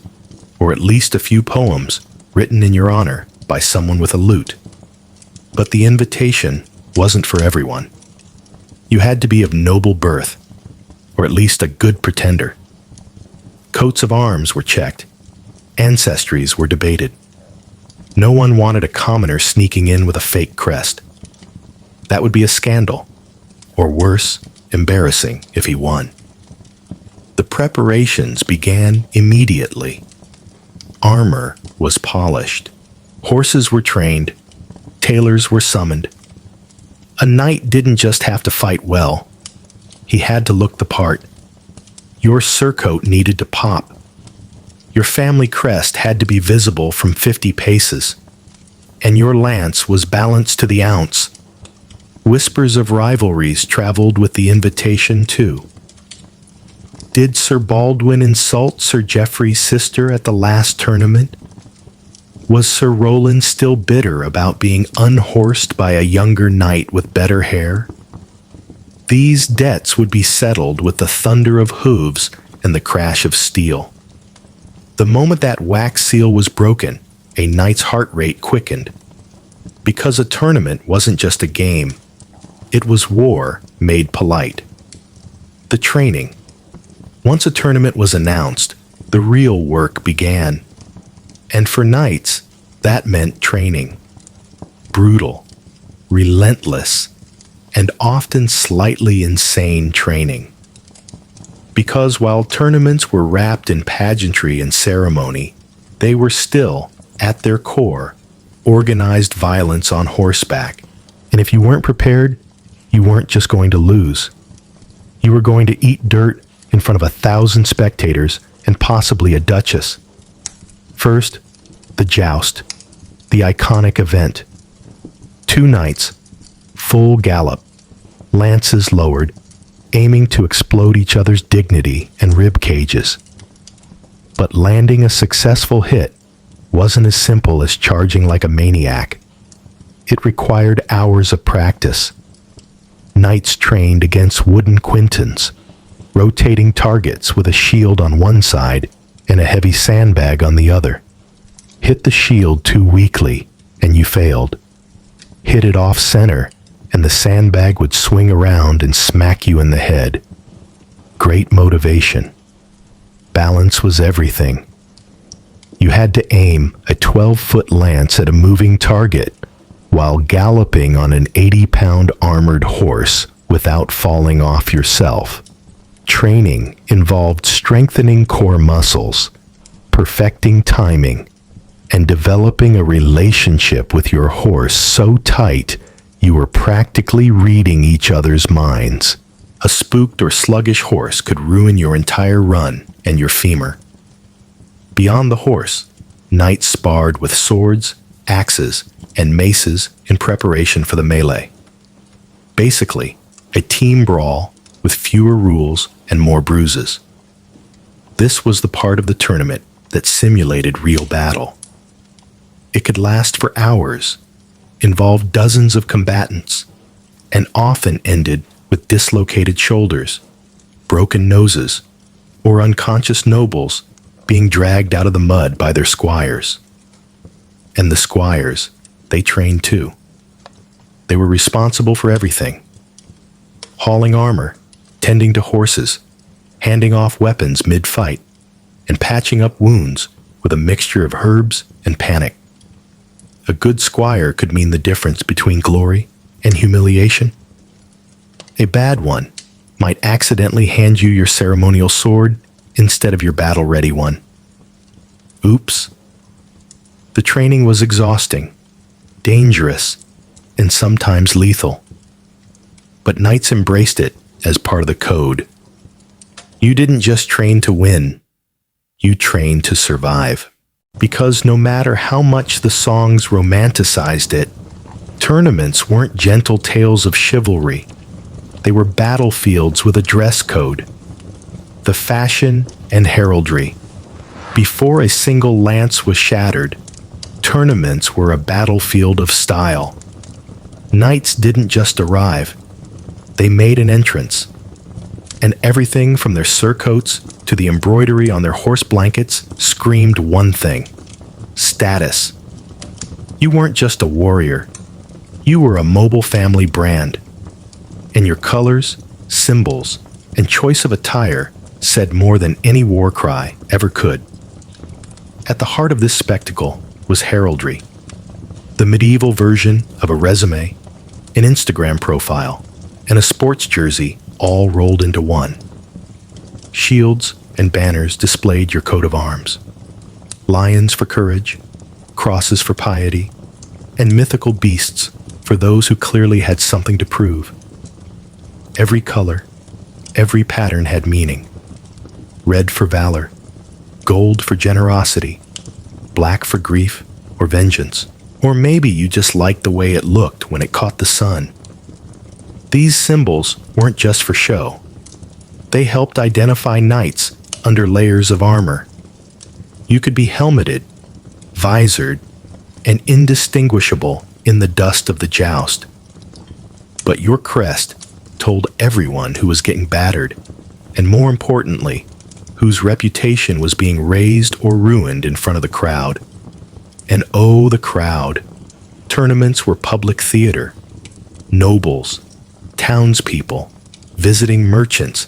or at least a few poems written in your honor by someone with a lute. But the invitation wasn't for everyone. You had to be of noble birth, or at least a good pretender. Coats of arms were checked. Ancestries were debated. No one wanted a commoner sneaking in with a fake crest. That would be a scandal, or worse, embarrassing if he won. The preparations began immediately. Armor was polished. Horses were trained. Tailors were summoned. A knight didn't just have to fight well. He had to look the part. Your surcoat needed to pop. Your family crest had to be visible from 50 paces. And your lance was balanced to the ounce. Whispers of rivalries traveled with the invitation, too. Did Sir Baldwin insult Sir Geoffrey's sister at the last tournament? Was Sir Roland still bitter about being unhorsed by a younger knight with better hair? These debts would be settled with the thunder of hooves and the crash of steel. The moment that wax seal was broken, a knight's heart rate quickened. Because a tournament wasn't just a game. It was war made polite. The training. Once a tournament was announced, the real work began. And for knights, that meant training. Brutal, relentless, and often slightly insane training. Because while tournaments were wrapped in pageantry and ceremony, they were still, at their core, organized violence on horseback. And if you weren't prepared, you weren't just going to lose. You were going to eat dirt in front of 1,000 spectators and possibly a duchess. First, the joust, the iconic event. Two knights, full gallop, lances lowered, aiming to explode each other's dignity and rib cages. But landing a successful hit wasn't as simple as charging like a maniac. It required hours of practice. Knights trained against wooden quintons, rotating targets with a shield on one side and a heavy sandbag on the other. Hit the shield too weakly, and you failed. Hit it off center, and the sandbag would swing around and smack you in the head. Great motivation. Balance was everything. You had to aim a 12-foot lance at a moving target while galloping on an 80-pound armored horse without falling off yourself. Training involved strengthening core muscles, perfecting timing, and developing a relationship with your horse so tight you were practically reading each other's minds. A spooked or sluggish horse could ruin your entire run and your femur. Beyond the horse, knights sparred with swords, axes, and maces in preparation for the melee. Basically, a team brawl with fewer rules and more bruises. This was the part of the tournament that simulated real battle. It could last for hours, involve dozens of combatants, and often ended with dislocated shoulders, broken noses, or unconscious nobles being dragged out of the mud by their squires. And the squires, they trained too. They were responsible for everything. Hauling armor, tending to horses, handing off weapons mid-fight, and patching up wounds with a mixture of herbs and panic. A good squire could mean the difference between glory and humiliation. A bad one might accidentally hand you your ceremonial sword instead of your battle-ready one. Oops. The training was exhausting, dangerous, and sometimes lethal. But knights embraced it as part of the code. You didn't just train to win, you trained to survive. Because no matter how much the songs romanticized it, tournaments weren't gentle tales of chivalry. They were battlefields with a dress code, the fashion and heraldry. Before a single lance was shattered, tournaments were a battlefield of style. Knights didn't just arrive, they made an entrance. And everything from their surcoats to the embroidery on their horse blankets screamed one thing: status. You weren't just a warrior, you were a mobile family brand. And your colors, symbols, and choice of attire said more than any war cry ever could. At the heart of this spectacle was heraldry, the medieval version of a resume, an Instagram profile, and a sports jersey all rolled into one. Shields and banners displayed your coat of arms. Lions for courage, crosses for piety, and mythical beasts for those who clearly had something to prove. Every color, every pattern had meaning. Red for valor, gold for generosity, black for grief or vengeance. Or maybe you just liked the way it looked when it caught the sun. These symbols weren't just for show. They helped identify knights under layers of armor. You could be helmeted, visored, and indistinguishable in the dust of the joust. But your crest told everyone who was getting battered, and more importantly, whose reputation was being raised or ruined in front of the crowd. And oh, the crowd. Tournaments were public theater. Nobles, townspeople, visiting merchants,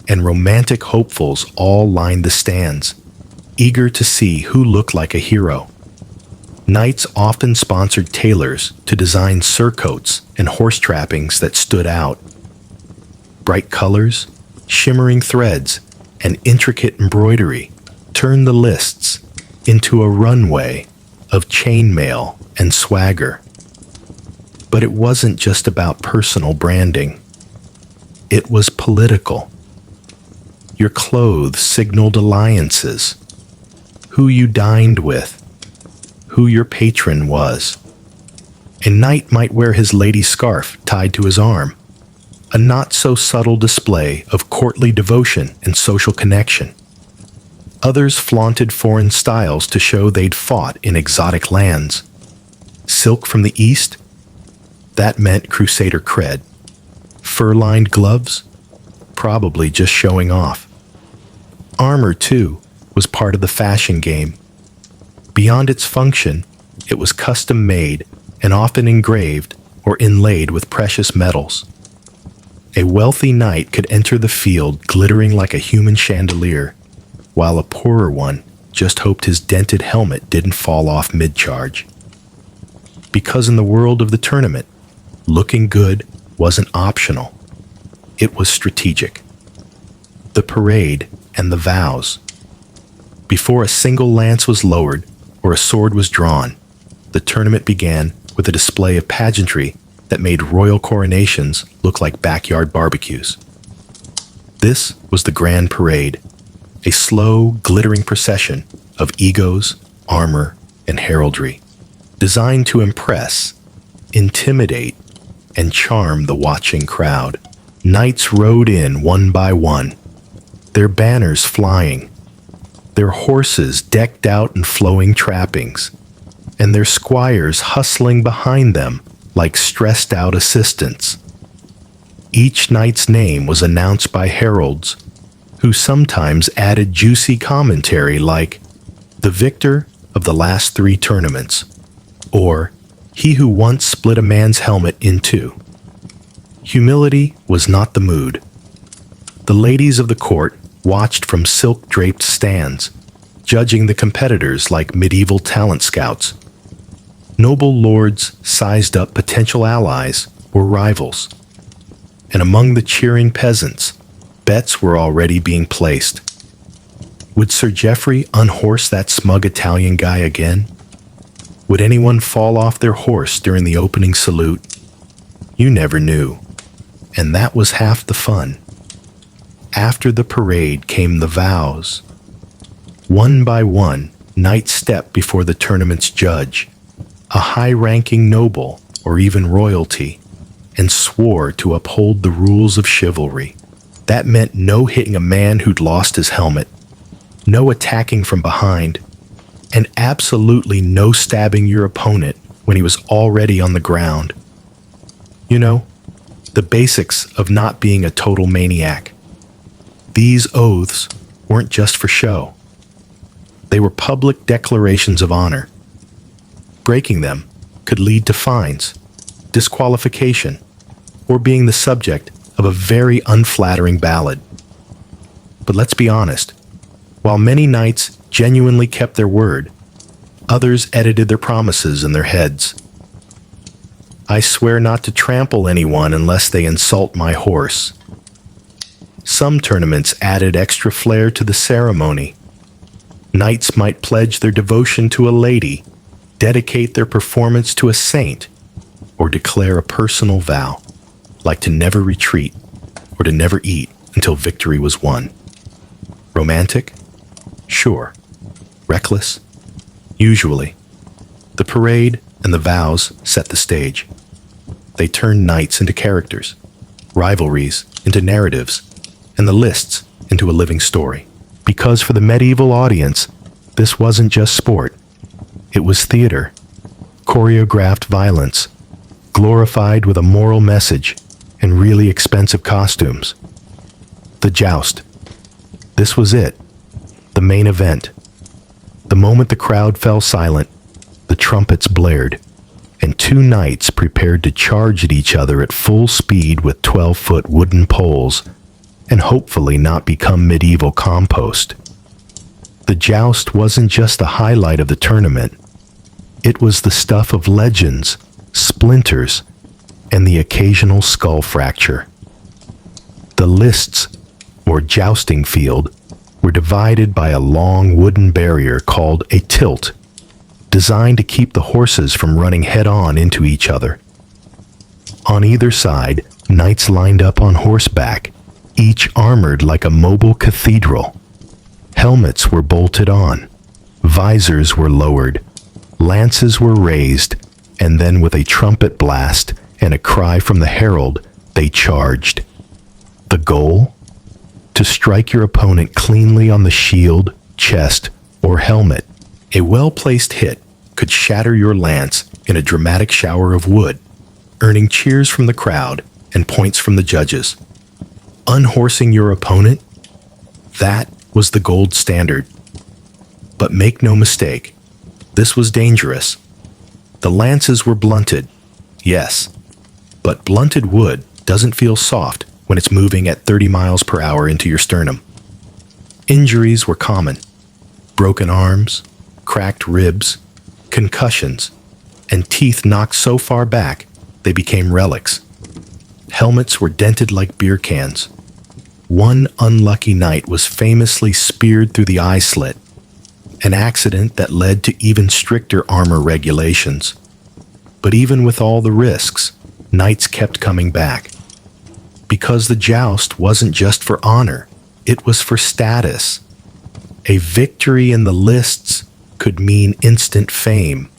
and romantic hopefuls all lined the stands, eager to see who looked like a hero. Knights often sponsored tailors to design surcoats and horse trappings that stood out. Bright colors, shimmering threads, and intricate embroidery turned the lists into a runway of chainmail and swagger. But it wasn't just about personal branding. It was political. Your clothes signaled alliances, who you dined with, who your patron was. A knight might wear his lady's scarf tied to his arm, a not-so-subtle display of courtly devotion and social connection. Others flaunted foreign styles to show they'd fought in exotic lands. Silk from the east? That meant crusader cred. Fur-lined gloves? Probably just showing off. Armor, too, was part of the fashion game. Beyond its function, it was custom-made and often engraved or inlaid with precious metals. A wealthy knight could enter the field glittering like a human chandelier, while a poorer one just hoped his dented helmet didn't fall off mid-charge. Because in the world of the tournament, looking good wasn't optional. It was strategic. The parade and the vows. Before a single lance was lowered or a sword was drawn, the tournament began with a display of pageantry that made royal coronations look like backyard barbecues. This was the Grand Parade, a slow, glittering procession of egos, armor, and heraldry, designed to impress, intimidate, and charm the watching crowd. Knights rode in one by one, their banners flying, their horses decked out in flowing trappings, and their squires hustling behind them like stressed-out assistants. Each knight's name was announced by heralds, who sometimes added juicy commentary like, "The victor of the last 3 tournaments," or "He who once split a man's helmet in 2." Humility was not the mood. The ladies of the court watched from silk-draped stands, judging the competitors like medieval talent scouts. Noble lords sized up potential allies or rivals. And among the cheering peasants, bets were already being placed. Would Sir Geoffrey unhorse that smug Italian guy again? Would anyone fall off their horse during the opening salute? You never knew. And that was half the fun. After the parade came the vows. One by one, knights stepped before the tournament's judge, a high-ranking noble or even royalty, and swore to uphold the rules of chivalry. That meant no hitting a man who'd lost his helmet, no attacking from behind, and absolutely no stabbing your opponent when he was already on the ground. You know, the basics of not being a total maniac. These oaths weren't just for show. They were public declarations of honor. Breaking them could lead to fines, disqualification, or being the subject of a very unflattering ballad. But let's be honest, while many knights genuinely kept their word, others edited their promises in their heads. "I swear not to trample anyone unless they insult my horse." Some tournaments added extra flair to the ceremony. Knights might pledge their devotion to a lady, dedicate their performance to a saint, or declare a personal vow, like to never retreat or to never eat until victory was won. Romantic? Sure. Reckless? Usually. The parade and the vows set the stage. They turned knights into characters, rivalries into narratives, and the lists into a living story. Because for the medieval audience, this wasn't just sport. It was theater, choreographed violence, glorified with a moral message, and really expensive costumes. The joust. This was it, the main event. The moment the crowd fell silent, the trumpets blared, and 2 knights prepared to charge at each other at full speed with 12-foot wooden poles, and hopefully not become medieval compost. The joust wasn't just the highlight of the tournament. It was the stuff of legends, splinters, and the occasional skull fracture. The lists, or jousting field, were divided by a long wooden barrier called a tilt, designed to keep the horses from running head-on into each other. On either side, knights lined up on horseback, each armored like a mobile cathedral. Helmets were bolted on, visors were lowered, lances were raised, And then with a trumpet blast and a cry from the herald, they charged. The goal? To strike your opponent cleanly on the shield, chest, or helmet. A well-placed hit could shatter your lance in a dramatic shower of wood, earning cheers from the crowd and points from the judges. Unhorsing your opponent? That was the gold standard. But make no mistake, this was dangerous. The lances were blunted, yes, but blunted wood doesn't feel soft when it's moving at 30 miles per hour into your sternum. Injuries were common. Broken arms, cracked ribs, concussions, and teeth knocked so far back they became relics. Helmets were dented like beer cans. One unlucky knight was famously speared through the eye slit, an accident that led to even stricter armor regulations. But even with all the risks, knights kept coming back. Because the joust wasn't just for honor, it was for status. A victory in the lists could mean instant fame.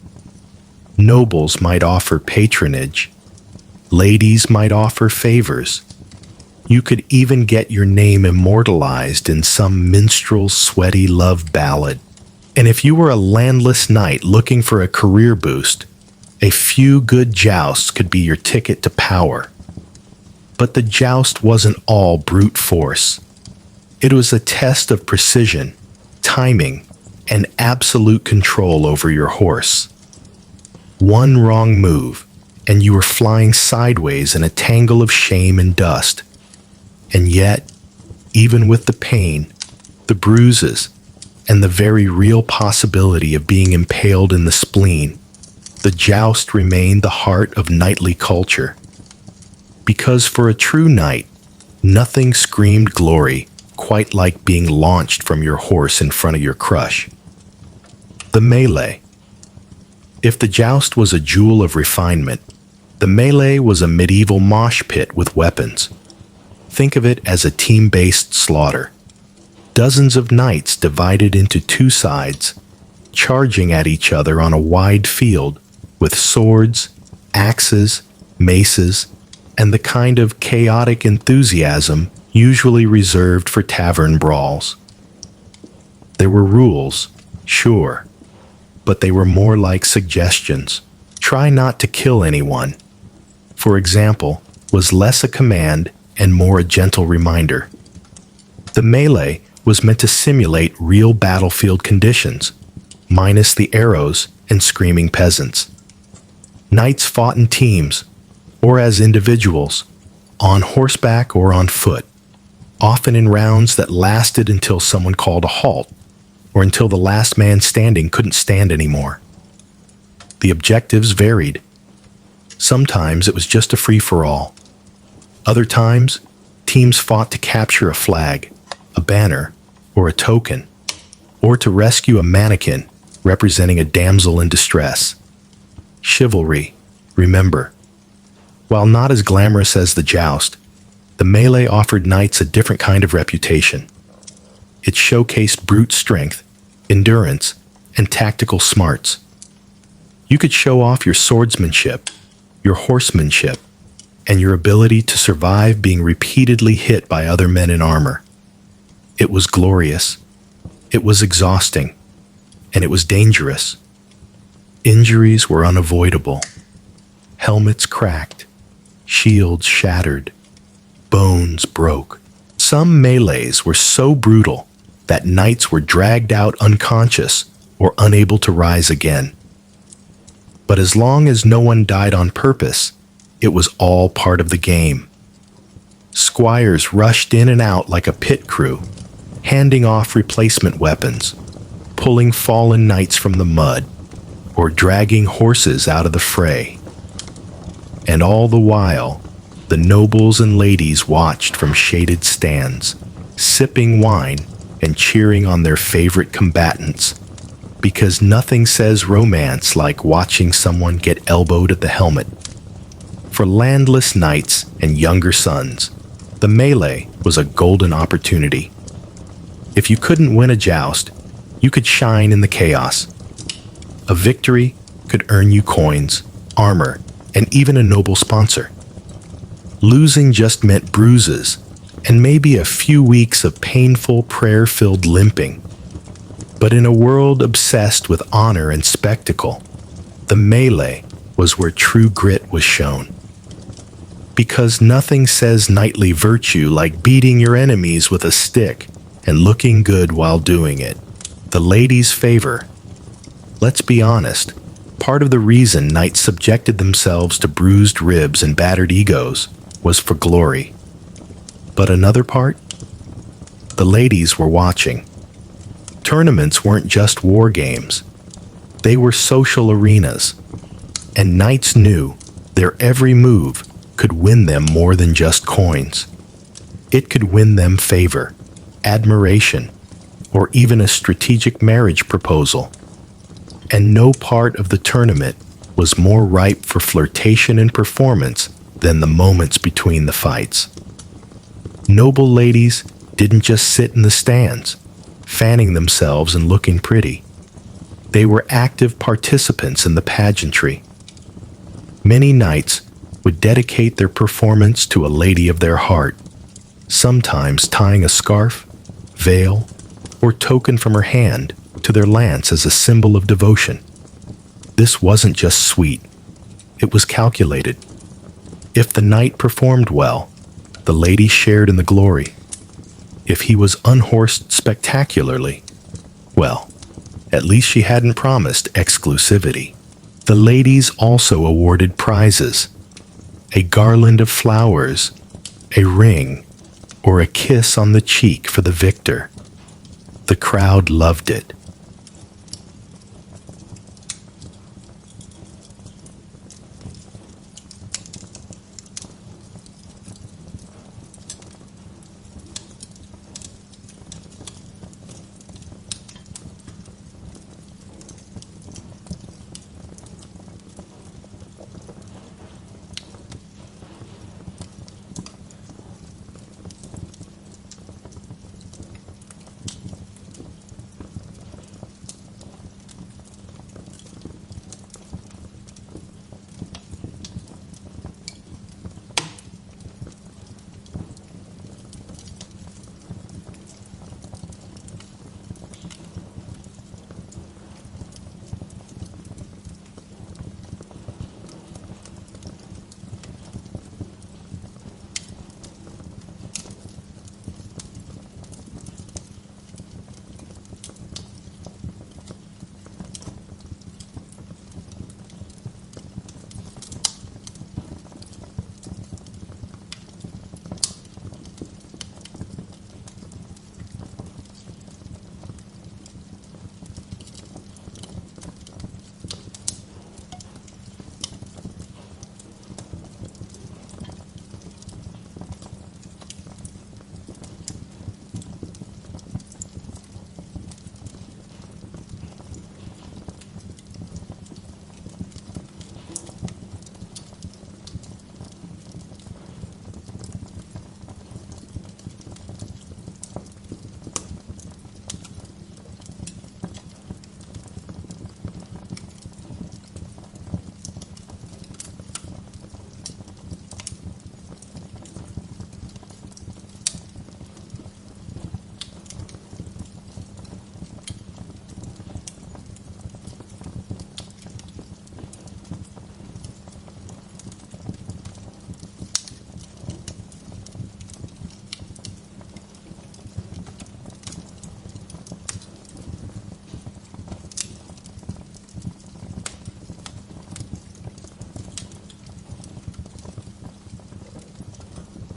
Nobles might offer patronage. Ladies might offer favors. You could even get your name immortalized in some minstrel's sweaty love ballad. And if you were a landless knight looking for a career boost, a few good jousts could be your ticket to power. But the joust wasn't all brute force. It was a test of precision, timing, and absolute control over your horse. One wrong move, and you were flying sideways in a tangle of shame and dust. And yet, even with the pain, the bruises, and the very real possibility of being impaled in the spleen, the joust remained the heart of knightly culture. Because for a true knight, nothing screamed glory quite like being launched from your horse in front of your crush. The melee. If the joust was a jewel of refinement, the melee was a medieval mosh pit with weapons. Think of it as a team-based slaughter. Dozens of knights divided into two sides, charging at each other on a wide field with swords, axes, maces, and the kind of chaotic enthusiasm usually reserved for tavern brawls. There were rules, sure, but they were more like suggestions. Try not to kill anyone, for example, was less a command and more a gentle reminder. The melee was meant to simulate real battlefield conditions, minus the arrows and screaming peasants. Knights fought in teams, or as individuals, on horseback or on foot, often in rounds that lasted until someone called a halt, or until the last man standing couldn't stand anymore. The objectives varied. Sometimes it was just a free-for-all. Other times, teams fought to capture a flag, a banner, or a token, or to rescue a mannequin representing a damsel in distress. Chivalry, remember. While not as glamorous as the joust, the melee offered knights a different kind of reputation. It showcased brute strength, endurance, and tactical smarts. You could show off your swordsmanship, your horsemanship, and your ability to survive being repeatedly hit by other men in armor. It was glorious, it was exhausting, and it was dangerous. Injuries were unavoidable. Helmets cracked, shields shattered, bones broke. Some melees were so brutal that knights were dragged out unconscious or unable to rise again. But as long as no one died on purpose, it was all part of the game. Squires rushed in and out like a pit crew, handing off replacement weapons, pulling fallen knights from the mud, or dragging horses out of the fray. And all the while, the nobles and ladies watched from shaded stands, sipping wine and cheering on their favorite combatants, because nothing says romance like watching someone get elbowed at the helmet. For landless knights and younger sons, the melee was a golden opportunity. If you couldn't win a joust, you could shine in the chaos. A victory could earn you coins, armor, and even a noble sponsor. Losing just meant bruises and maybe a few weeks of painful, prayer-filled limping. But in a world obsessed with honor and spectacle, the melee was where true grit was shown. Because nothing says knightly virtue like beating your enemies with a stick and looking good while doing it. The ladies' favor. Let's be honest, part of the reason knights subjected themselves to bruised ribs and battered egos was for glory. But another part? The ladies were watching. Tournaments weren't just war games. They were social arenas. And knights knew their every move could win them more than just coins. It could win them favor, admiration, or even a strategic marriage proposal. And no part of the tournament was more ripe for flirtation and performance than the moments between the fights. Noble ladies didn't just sit in the stands, fanning themselves and looking pretty. They were active participants in the pageantry. Many knights would dedicate their performance to a lady of their heart, sometimes tying a scarf, veil, or token from her hand to their lance as a symbol of devotion. This wasn't just sweet, it was calculated. If the knight performed well, the lady shared in the glory. If he was unhorsed spectacularly, well, at least she hadn't promised exclusivity. The ladies also awarded prizes: a garland of flowers, a ring, or a kiss on the cheek for the victor. The crowd loved it.